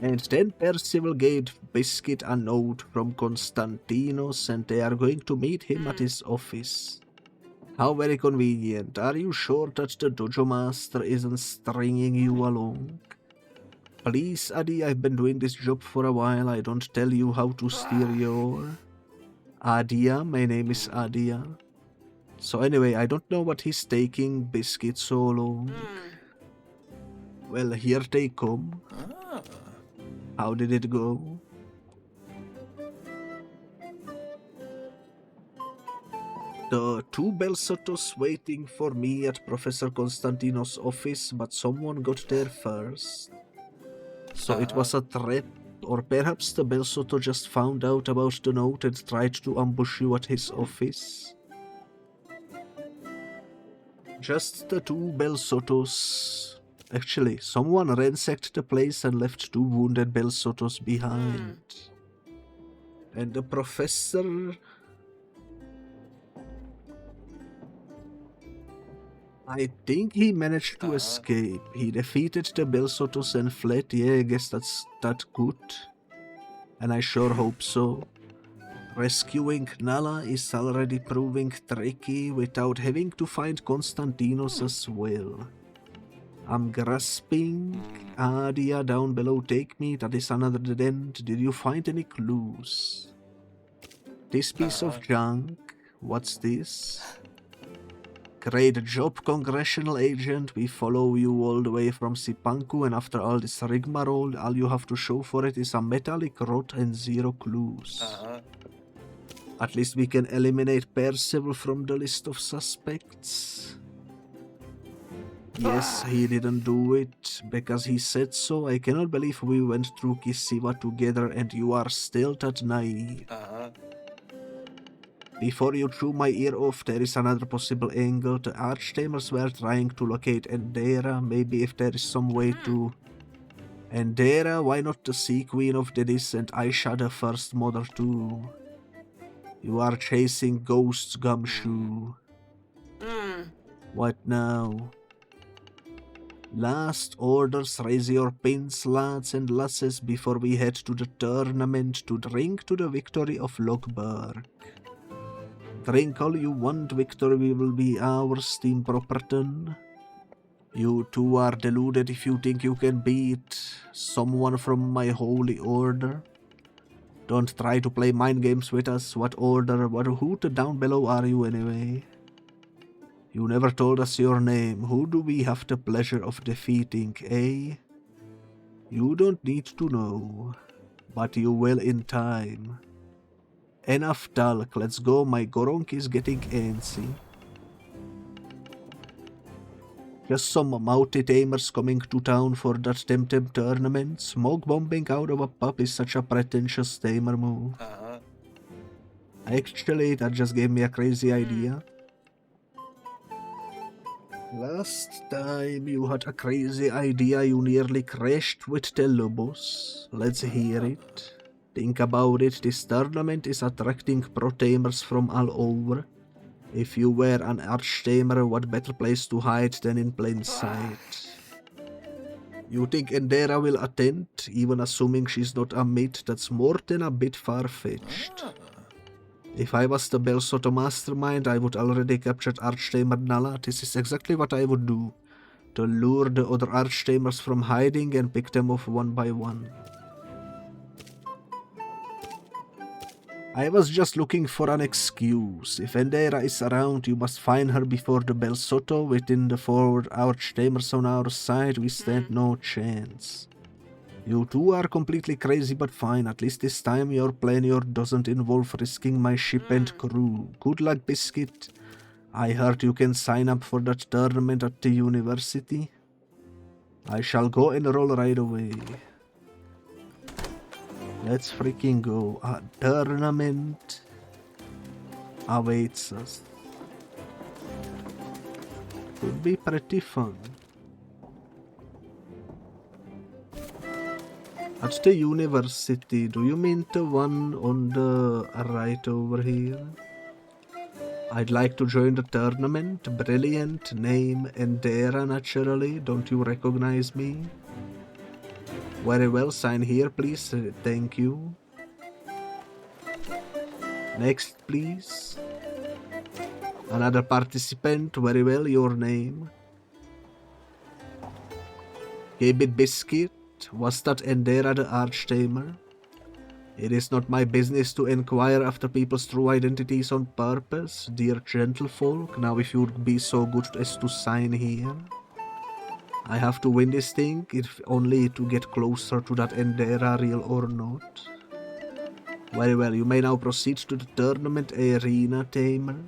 And then Percival gave Biscuit a note from Konstantinos and they are going to meet him at his office. How very convenient. Are you sure that the dojo master isn't stringing you along? Please, Adi, I've been doing this job for a while. I don't tell you how to steer your... Adia, my name is Adia. So anyway, I don't know what he's taking Biscuit so long. Well, here they come. How did it go? The two Belsotos waiting for me at Professor Konstantinos' office, but someone got there first. So it was a trap. Or perhaps the Belsoto just found out about the note and tried to ambush you at his office. Just the two Belsotos. Actually, someone ransacked the place and left two wounded Belsotos behind. And the professor... I think he managed to escape. He defeated the Belsotos and fled. Yeah, I guess that's that good. And I sure hope so. Rescuing Nala is already proving tricky without having to find Konstantinos as well. I'm grasping. Adia down below, take me. That is another dead end. Did you find any clues? This piece of junk. What's this? Great job, congressional agent. We follow you all the way from Sipanku, and after all this rigmarole, all you have to show for it is a metallic rod and 0 clues. At least we can eliminate Percival from the list of suspects. Yes, he didn't do it, because he said so. I cannot believe we went through Kisiwa together and you are still that naive. Before you chew my ear off, there is another possible angle. The Archtamers were trying to locate Endera. Maybe if there is some way to And Dera, why not the Sea Queen of Deniz and Aisha the First Mother too? You are chasing ghosts, Gumshoe. What now? Last orders, raise your pins, lads and lasses, before we head to the tournament to drink to the victory of Logberg. Drink all you want, victory will be ours, Team Properton. You two are deluded if you think you can beat someone from my holy order. Don't try to play mind games with us. What order, who down below are you anyway? You never told us your name. Who do we have the pleasure of defeating, eh? You don't need to know, but you will in time. Enough talk, let's go, my Goronk is getting antsy. Just some mounted aimers coming to town for that Temtem tournament. Smoke bombing out of a pub is such a pretentious tamer move. Actually, that just gave me a crazy idea. Last time you had a crazy idea, you nearly crashed with the Lobos. Let's hear it. Think about it, this tournament is attracting pro-tamers from all over. If you were an arch-tamer, what better place to hide than in plain sight? You think Endera will attend, even assuming she's not a mid? That's more than a bit far-fetched. If I was the Bel Soto mastermind, I would already captured Archtamer Nala. This is exactly what I would do, to lure the other Archtamers from hiding and pick them off one by one. I was just looking for an excuse. If Endera is around, you must find her before the Bel Soto. Within the 4 Archtamers on our side, we stand no chance. You two are completely crazy, but fine. At least this time your plan doesn't involve risking my ship and crew. Good luck, Biscuit. I heard you can sign up for that tournament at the university. I shall go enroll right away. Let's freaking go. A tournament awaits us. Could be pretty fun. At the university, do you mean the one on the right over here? I'd like to join the tournament. Brilliant name, Endera naturally. Don't you recognize me? Very well, sign here please. Thank you. Next please. Another participant. Very well, your name? Kbit Biscuit. Was that Endera the Archtamer? It is not my business to inquire after people's true identities on purpose, dear gentlefolk. Now if you'd be so good as to sign here. I have to win this thing, if only to get closer to that Endera, real or not. Very well, you may now proceed to the tournament arena, Tamer.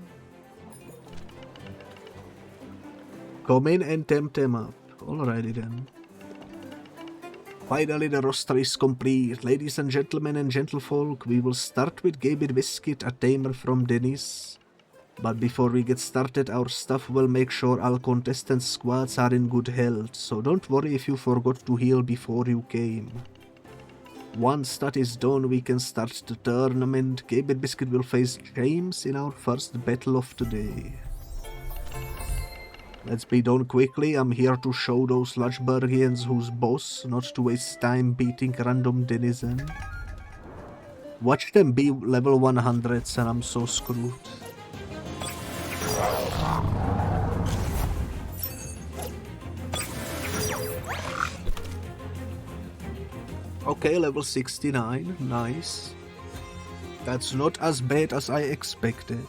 Come in and Temtem up. Alrighty then. Finally, the roster is complete. Ladies and gentlemen and gentlefolk, we will start with Kbit Biscuit, a tamer from Deniz. But before we get started, our staff will make sure all contestants' squads are in good health, so don't worry if you forgot to heal before you came. Once that is done, we can start the tournament. Kbit Biscuit will face James in our first battle of the day. Let's be done quickly. I'm here to show those Ragebarrelians who's boss, not to waste time beating random denizen. Watch them be level 100s and I'm so screwed. Okay, level 69, nice. That's not as bad as I expected.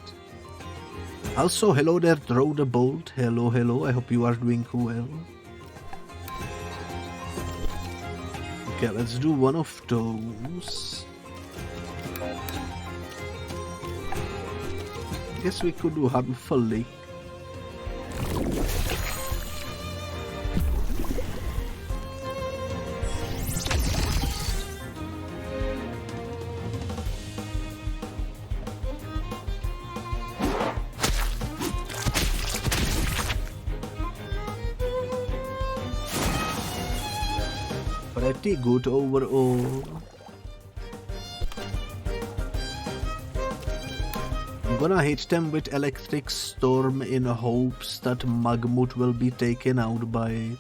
Also, hello there, Throw the Bolt. Hello, hello, I hope you are doing well. Okay, let's do one of those. Guess we could do Habufalik. Pretty good overall. I'm gonna hit them with Electric Storm in hopes that Magmut will be taken out by it.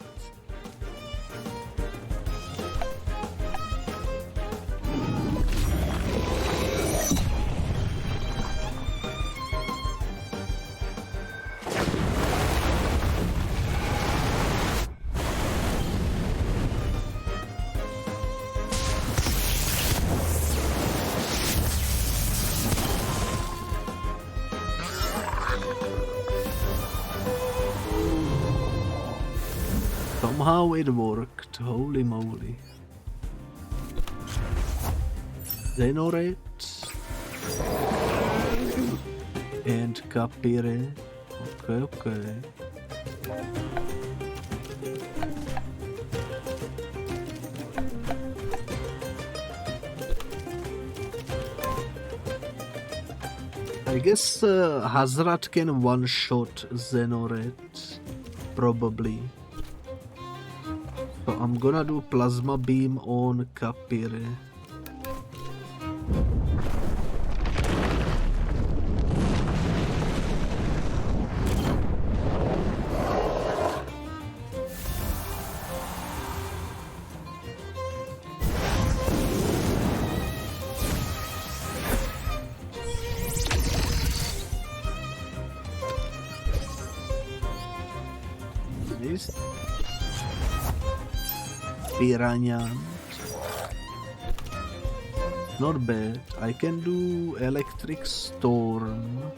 Somehow it worked, holy moly. Zenorate and Capire. Okay. I guess Hazrat can one-shot Zenorate, probably. So I'm gonna do Plasma Beam on Capire. Nice. Piranha. Not bad. I can do Electric Storm.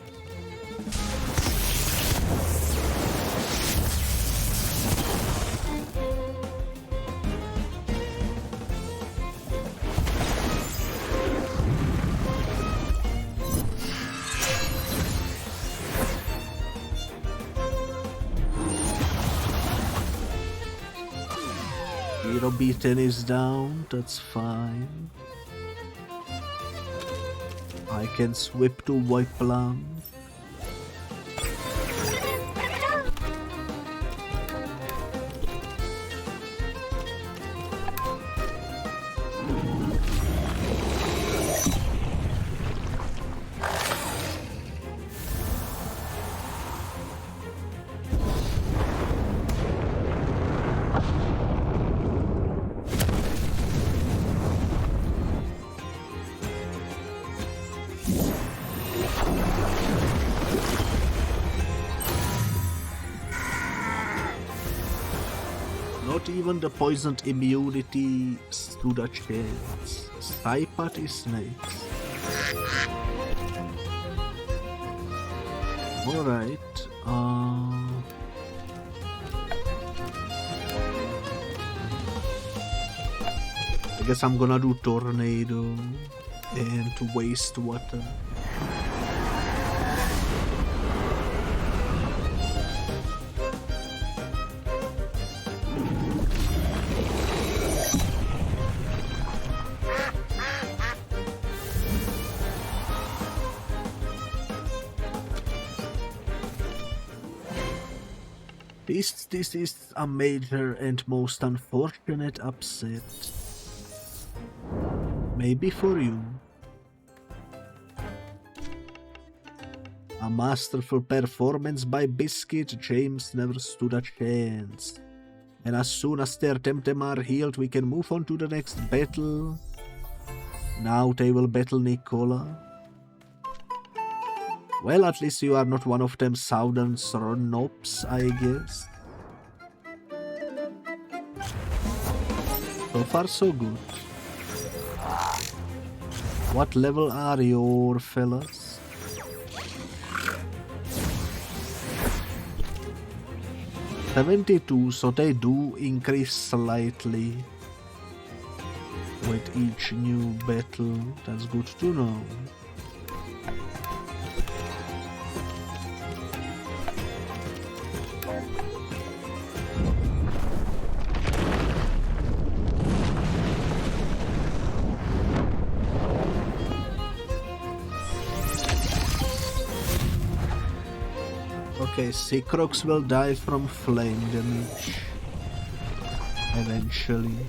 Hero beaten is down, that's fine. I can sweep to Wipeland. Even the poisoned immunity stood a chance. Saipat is next. Alright. I guess I'm gonna do Tornado and Wastewater. This is a major and most unfortunate upset. Maybe for you. A masterful performance by Biscuit. James never stood a chance. And as soon as their Temtem are healed, we can move on to the next battle. Now they will battle Nicola. Well, at least you are not one of them southern snobs, I guess. So far so good. What level are your fellas? $72, so they do increase slightly with each new battle. That's good to know. Okay, Seacrocs will die from flame damage eventually.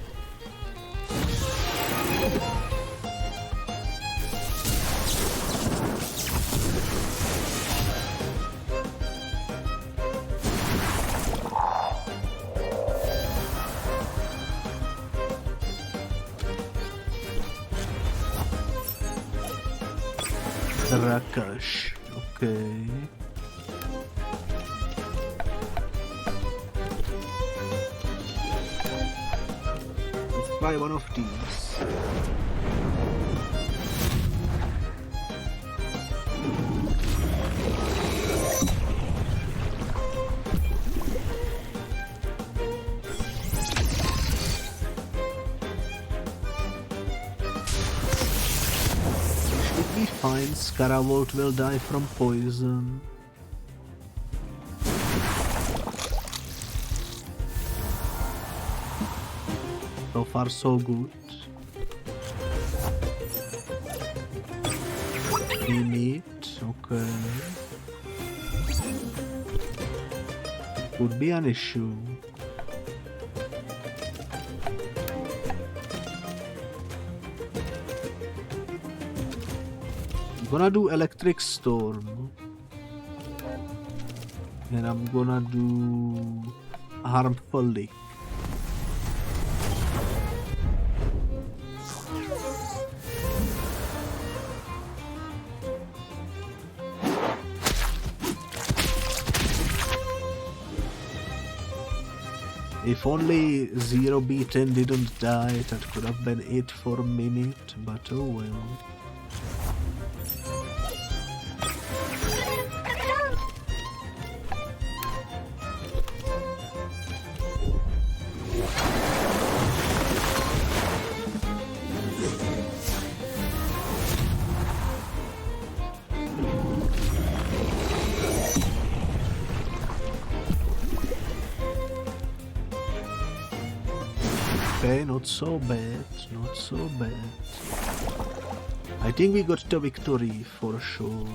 Rakash, okay. Let's try one of these. Fine, Scaravolt will die from poison. So far so good. We need, okay. Could be an issue. I'm gonna do Electric Storm, and I'm gonna do Harmful Leak. If only 0B10 didn't die, that could have been it for a minute, but oh well. Okay, not so bad, not so bad. I think we got the victory for sure.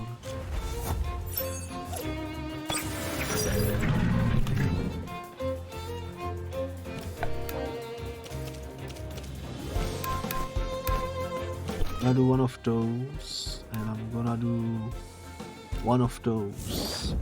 I'm gonna do one of those, and I'm gonna do one of those.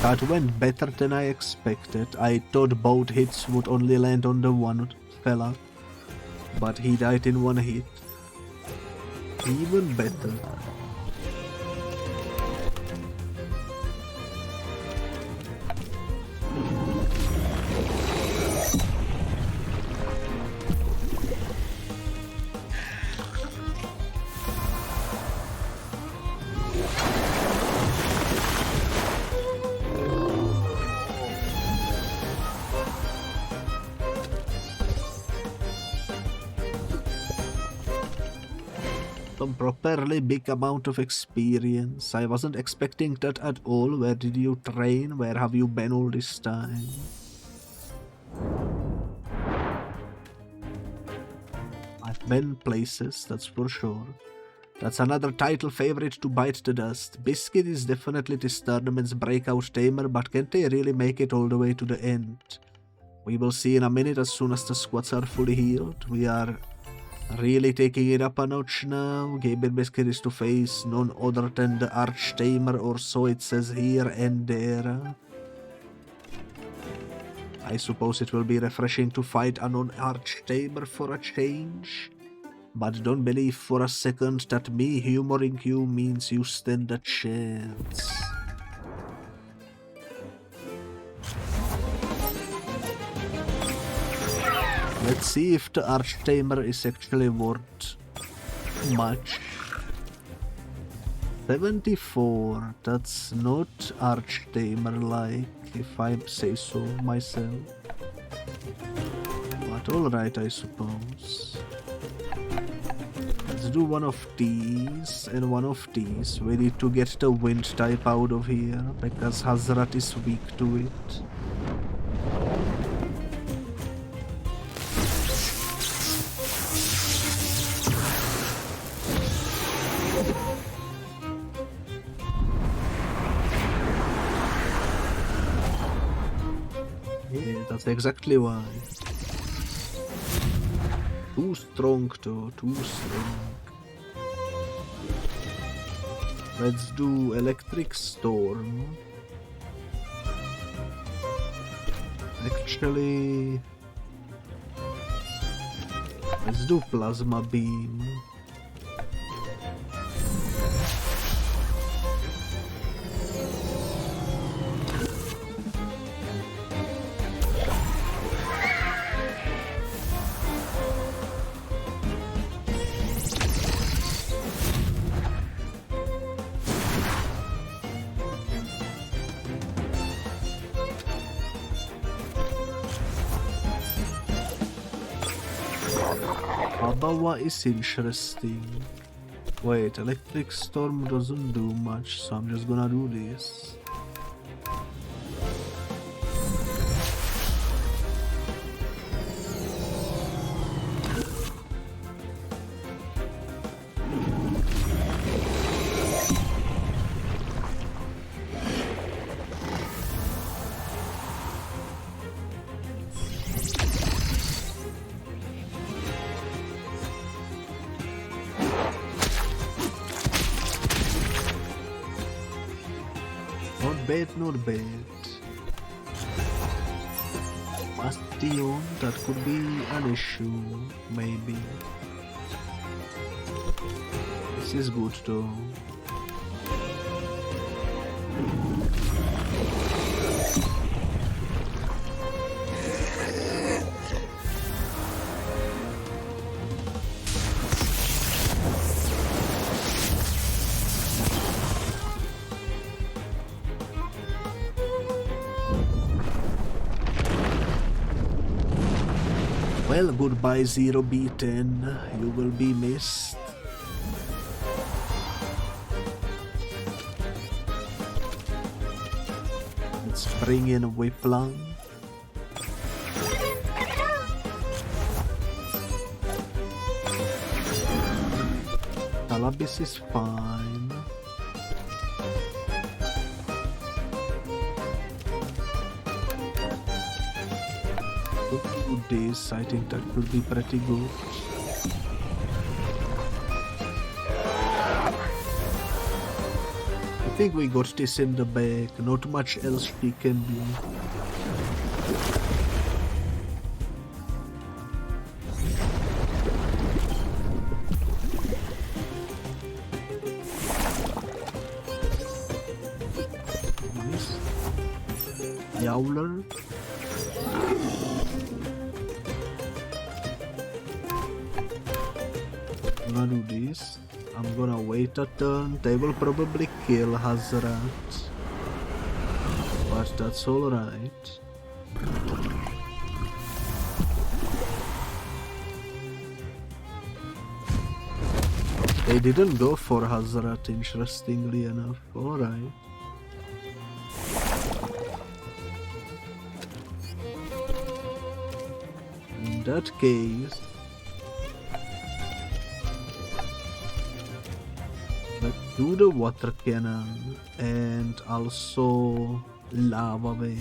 That went better than I expected. I thought both hits would only land on the one fella, but he died in one hit. Even better. Properly big amount of experience. I wasn't expecting that at all. Where did you train? Where have you been all this time? I've been places, that's for sure. That's another title favorite to bite the dust. Biscuit is definitely this tournament's breakout tamer, but can they really make it all the way to the end? We will see in a minute as soon as the squads are fully healed. We are really taking it up a notch now. Gamer Biscuit is to face none other than the Arch-Tamer, or so it says here and there. I suppose it will be refreshing to fight a non-Arch-Tamer for a change. But don't believe for a second that me humoring you means you stand a chance. Let's see if the Arch-Tamer is actually worth much. 74, that's not Arch-Tamer-like, if I say so myself. But alright, I suppose. Let's do one of these and one of these. We need to get the wind type out of here because Hazrat is weak to it. Yeah, that's exactly why. Too strong though, too strong. Let's do Electric Storm. Actually, let's do Plasma Beam. Abawa is interesting. Wait, Electric Storm doesn't do much, so I'm just gonna do this. Not bad. Bastion, that could be an issue, maybe. This is good though. Well, goodbye 0B10, you will be missed. Let's bring in Whiplang. Calabis is fine. This, I think that could be pretty good. I think we got this in the bag, not much else we can do. Nice. Yowler. Do this. I'm gonna wait a turn. They will probably kill Hazrat, but that's alright. They didn't go for Hazrat, interestingly enough. Alright. In that case, do the water cannon and also lava wave.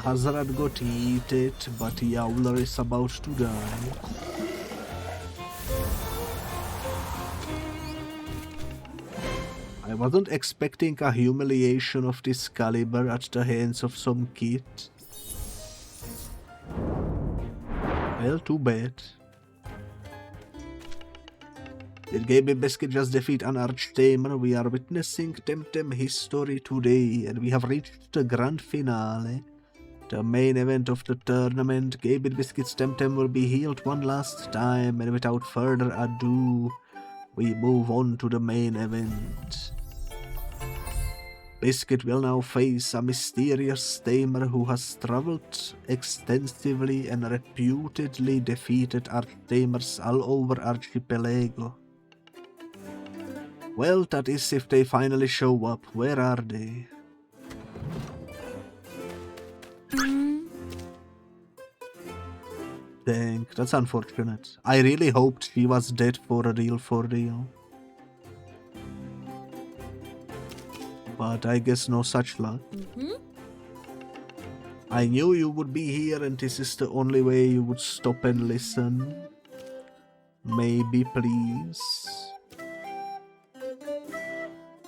Hazrat got eaten, but Yowler is about to die. I wasn't expecting a humiliation of this caliber at the hands of some kid. Well, too bad. Did Gaming Biscuit just defeat an Archtamer? We are witnessing Temtem history today, and we have reached the grand finale. The main event of the tournament. Gaming Biscuit's Temtem will be healed one last time, and without further ado, we move on to the main event. Biscuit will now face a mysterious tamer who has traveled extensively and reputedly defeated Archtamers all over Archipelago. Well, that is if they finally show up. Where are they? Dang, that's unfortunate. I really hoped she was dead for real. But I guess no such luck. I knew you would be here, and this is the only way you would stop and listen. Maybe, please.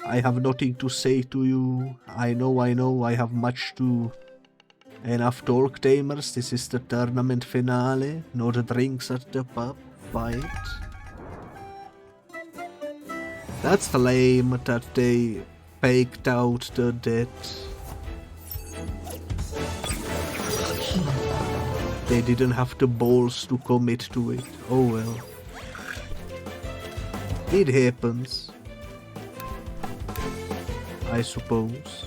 I have nothing to say to you. I know, I have much to... Enough talk, tamers. This is the tournament finale. No drinks at the pub. Fight. That's lame that they faked out the death. They didn't have the balls to commit to it. Oh well. It happens, I suppose.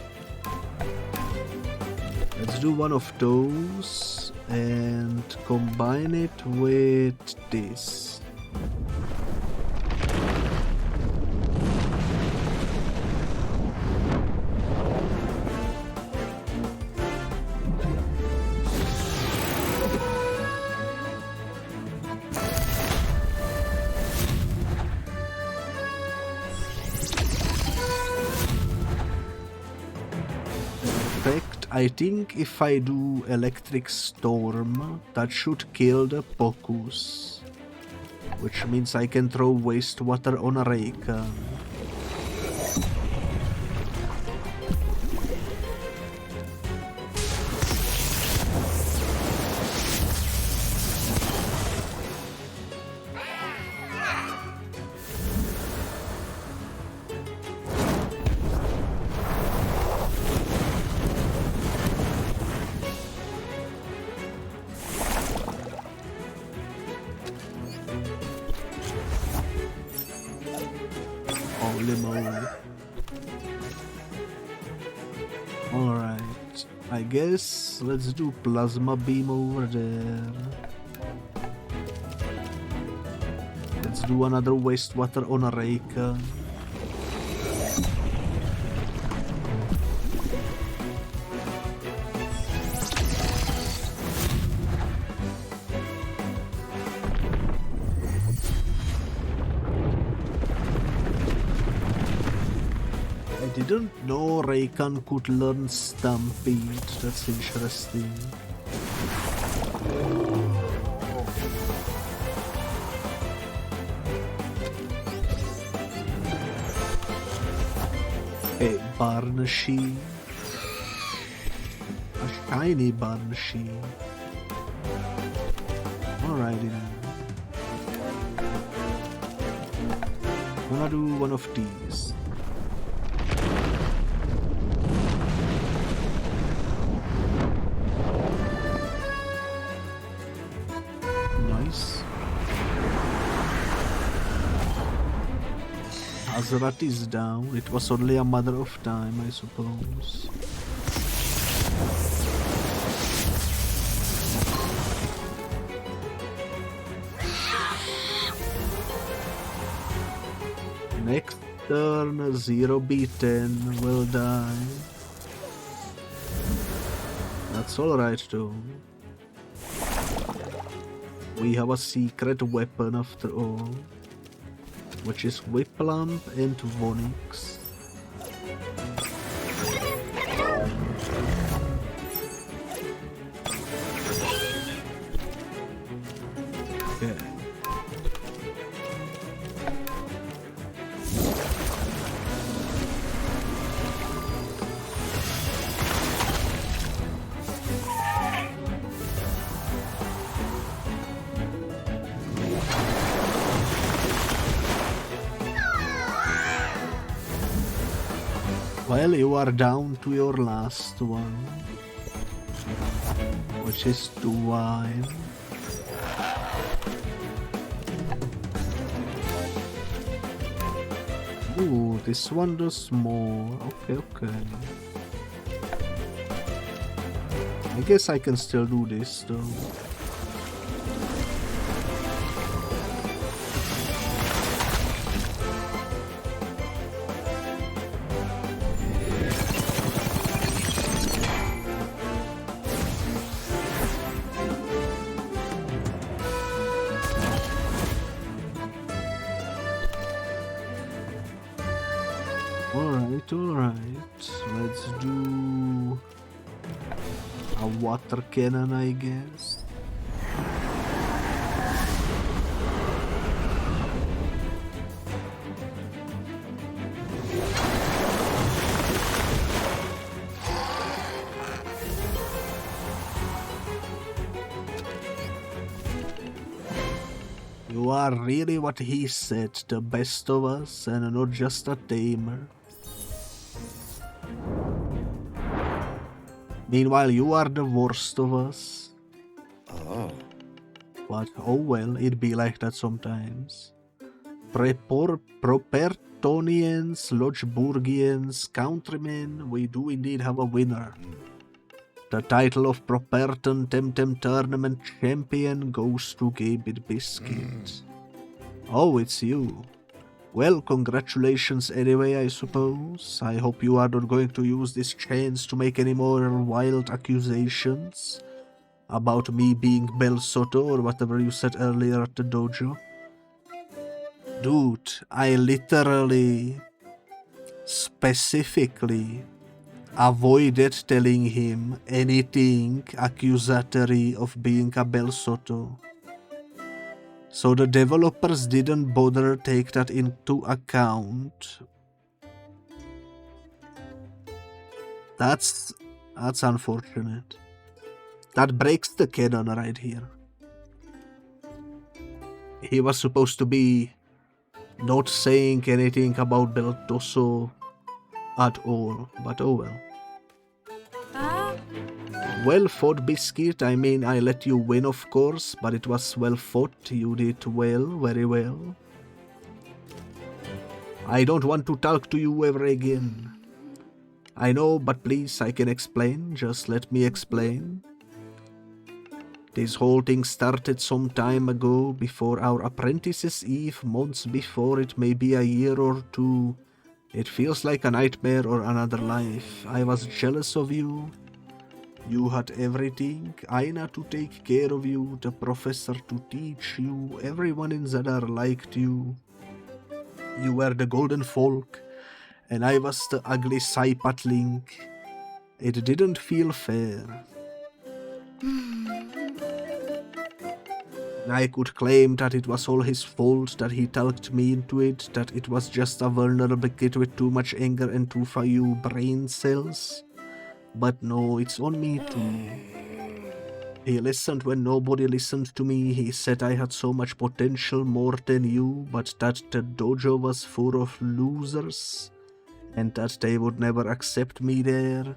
Let's do one of those and combine it with this. I think if I do Electric Storm, that should kill the Pocus. Which means I can throw Wastewater on a Reika. Alright, I guess let's do Plasma Beam over there. Let's do another Wastewater on a Reika. I didn't know Raycan could learn Stampede. That's interesting. A Barnashi. A shiny Barnashi. Alrighty then. I'm gonna do one of these. Azeroth is down. It was only a matter of time, I suppose. Next turn, 0 B10 will die. That's alright though. We have a secret weapon after all, which is Whiplamp and Vonix. Okay. Well, you are down to your last one, which is to wine. Ooh, this one does more. Okay. I guess I can still do this though. Alright, let's do a water cannon, I guess. You are really what he said, the best of us and not just a tamer. Meanwhile, you are the worst of us. Oh. But oh well, it be like that sometimes. Propertonians, Lodgeburgians, countrymen, we do indeed have a winner. The title of Properton Temtem Tournament Champion goes to Kbit Biscuit. Oh, it's you. Well, congratulations anyway, I suppose. I hope you are not going to use this chance to make any more wild accusations about me being Bel Soto or whatever you said earlier at the dojo. Dude, I literally, specifically, avoided telling him anything accusatory of being a Bel Soto. So the developers didn't bother take that into account. That's unfortunate. That breaks the canon right here. He was supposed to be not saying anything about Beltoso at all, but oh well. Well fought, Biscuit. I mean, I let you win, of course, but it was well fought. You did well, very well. I don't want to talk to you ever again. I know, but please, I can explain. Just let me explain. This whole thing started some time ago, before our apprentice's eve, months before, it may be a year or two. It feels like a nightmare or another life. I was jealous of you. You had everything, Aina to take care of you, the professor to teach you, everyone in Zadar liked you. You were the golden folk, and I was the ugly Saipatling. It didn't feel fair. I could claim that it was all his fault, that he talked me into it, that it was just a vulnerable kid with too much anger and too few brain cells. But no, it's on me too. He listened when nobody listened to me. He said I had so much potential, more than you, but that the dojo was full of losers, and that they would never accept me there.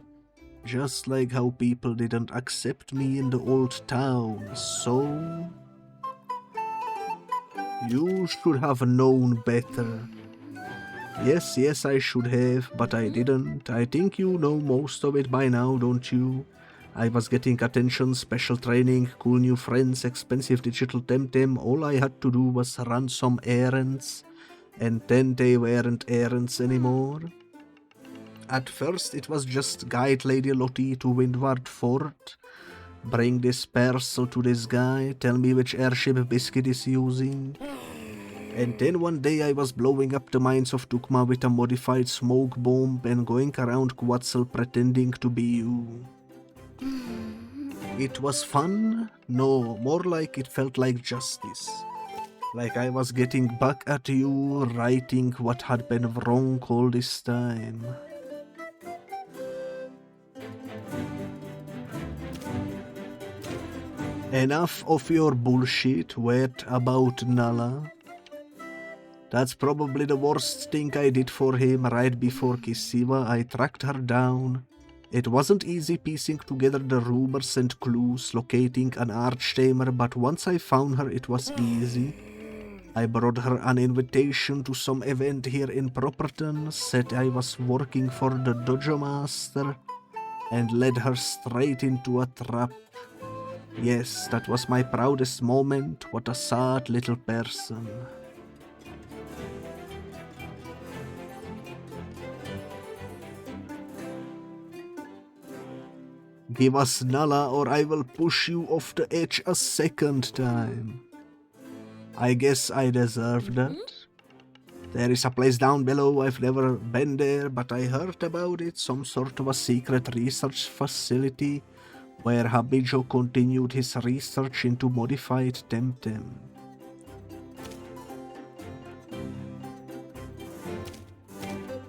Just like how people didn't accept me in the old town, so... You should have known better. Yes, I should have, but I didn't. I think you know most of it by now, don't you? I was getting attention, special training, cool new friends, expensive digital Temtem. All I had to do was run some errands, and then they weren't errands anymore. At first, it was just guide Lady Lottie to Windward Fort, bring this parcel to this guy, tell me which airship Biscuit is using. And then one day I was blowing up the mines of Tucma with a modified smoke bomb and going around Quetzal pretending to be you. It was fun? No, more like it felt like justice. Like I was getting back at you, righting what had been wrong all this time. Enough of your bullshit, word about Nala. That's probably the worst thing I did for him. Right before Kisiwa, I tracked her down. It wasn't easy piecing together the rumors and clues locating an archtamer, but once I found her it was easy. I brought her an invitation to some event here in Properton, said I was working for the dojo master, and led her straight into a trap. Yes, that was my proudest moment. What a sad little person. Give us Nala or I will push you off the edge a second time. I guess I deserve that. There is a place down below, I've never been there, but I heard about it, some sort of a secret research facility where Habijo continued his research into modified Temtem.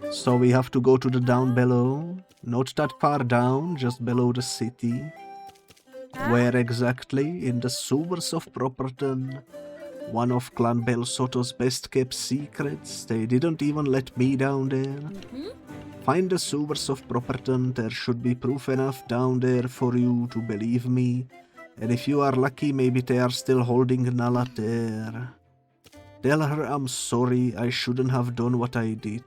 So we have to go to the down below, not that far down, just below the city. Where exactly? In the sewers of Properton. One of Clan Bel Soto's best kept secrets. They didn't even let me down there. Find the sewers of Properton. There should be proof enough down there for you to believe me. And if you are lucky, maybe they are still holding Nala there. Tell her I'm sorry, I shouldn't have done what I did.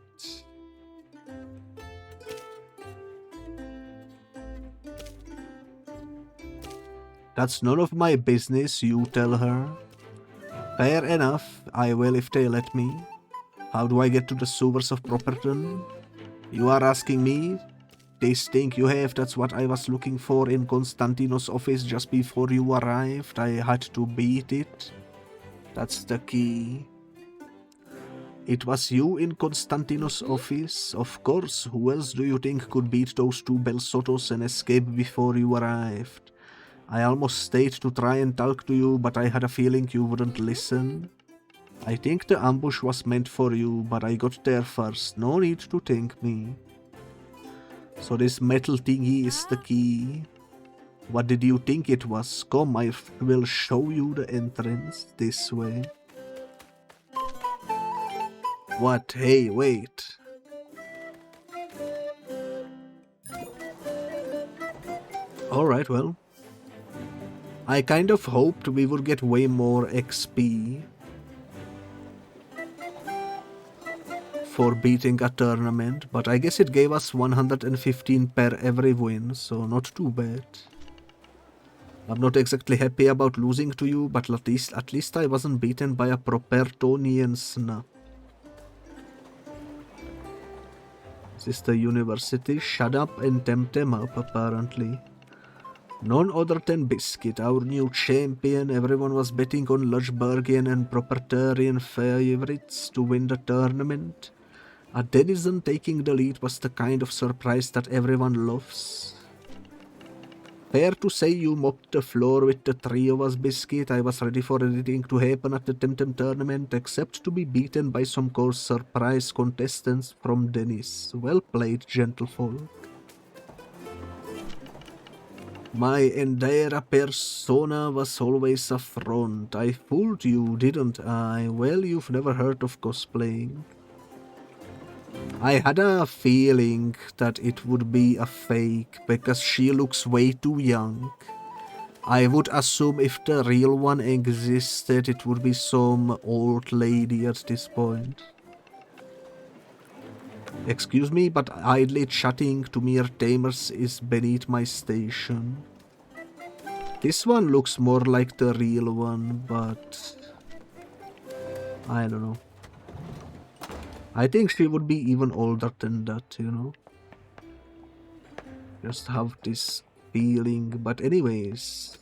That's none of my business, you tell her. Fair enough, I will if they let me. How do I get to the sewers of Properton? You are asking me? This thing you have, that's what I was looking for in Constantino's office just before you arrived. I had to beat it. That's the key. It was you in Constantino's office? Of course, who else do you think could beat those two Bel Sotos and escape before you arrived? I almost stayed to try and talk to you, but I had a feeling you wouldn't listen. I think the ambush was meant for you, but I got there first. No need to thank me. So this metal thingy is the key. What did you think it was? Come, I will show you the entrance. This way. What? Hey, wait. Alright, well. I kind of hoped we would get way more XP for beating a tournament, but I guess it gave us 115 per every win, so not too bad. I'm not exactly happy about losing to you, but at least I wasn't beaten by a Propertonian snap. Is this the university? Shut up and Temtem up, apparently. None other than Biscuit, our new champion. Everyone was betting on Lushbergian and Propertarian favorites to win the tournament. A Denizen taking the lead was the kind of surprise that everyone loves. Fair to say you mopped the floor with the three of us, Biscuit. I was ready for anything to happen at the Temtem tournament, except to be beaten by some course surprise contestants from Deniz. Well played, gentlefolk. My entire persona was always a front. I fooled you, didn't I? Well, you've never heard of cosplaying. I had a feeling that it would be a fake, because she looks way too young. I would assume if the real one existed, it would be some old lady at this point. Excuse me, but idly chatting to mere tamers is beneath my station. This one looks more like the real one, but I don't know. I think she would be even older than that, you know. Just have this feeling. But anyways,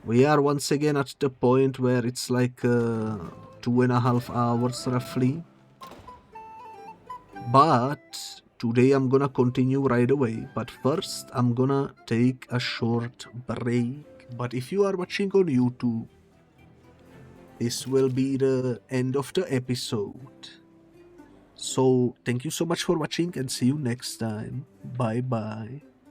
we are once again at the point where it's like 2.5 hours roughly. But today I'm gonna continue right away. But first I'm gonna take a short break. But if you are watching on YouTube, this will be the end of the episode. So thank you so much for watching and see you next time. Bye bye.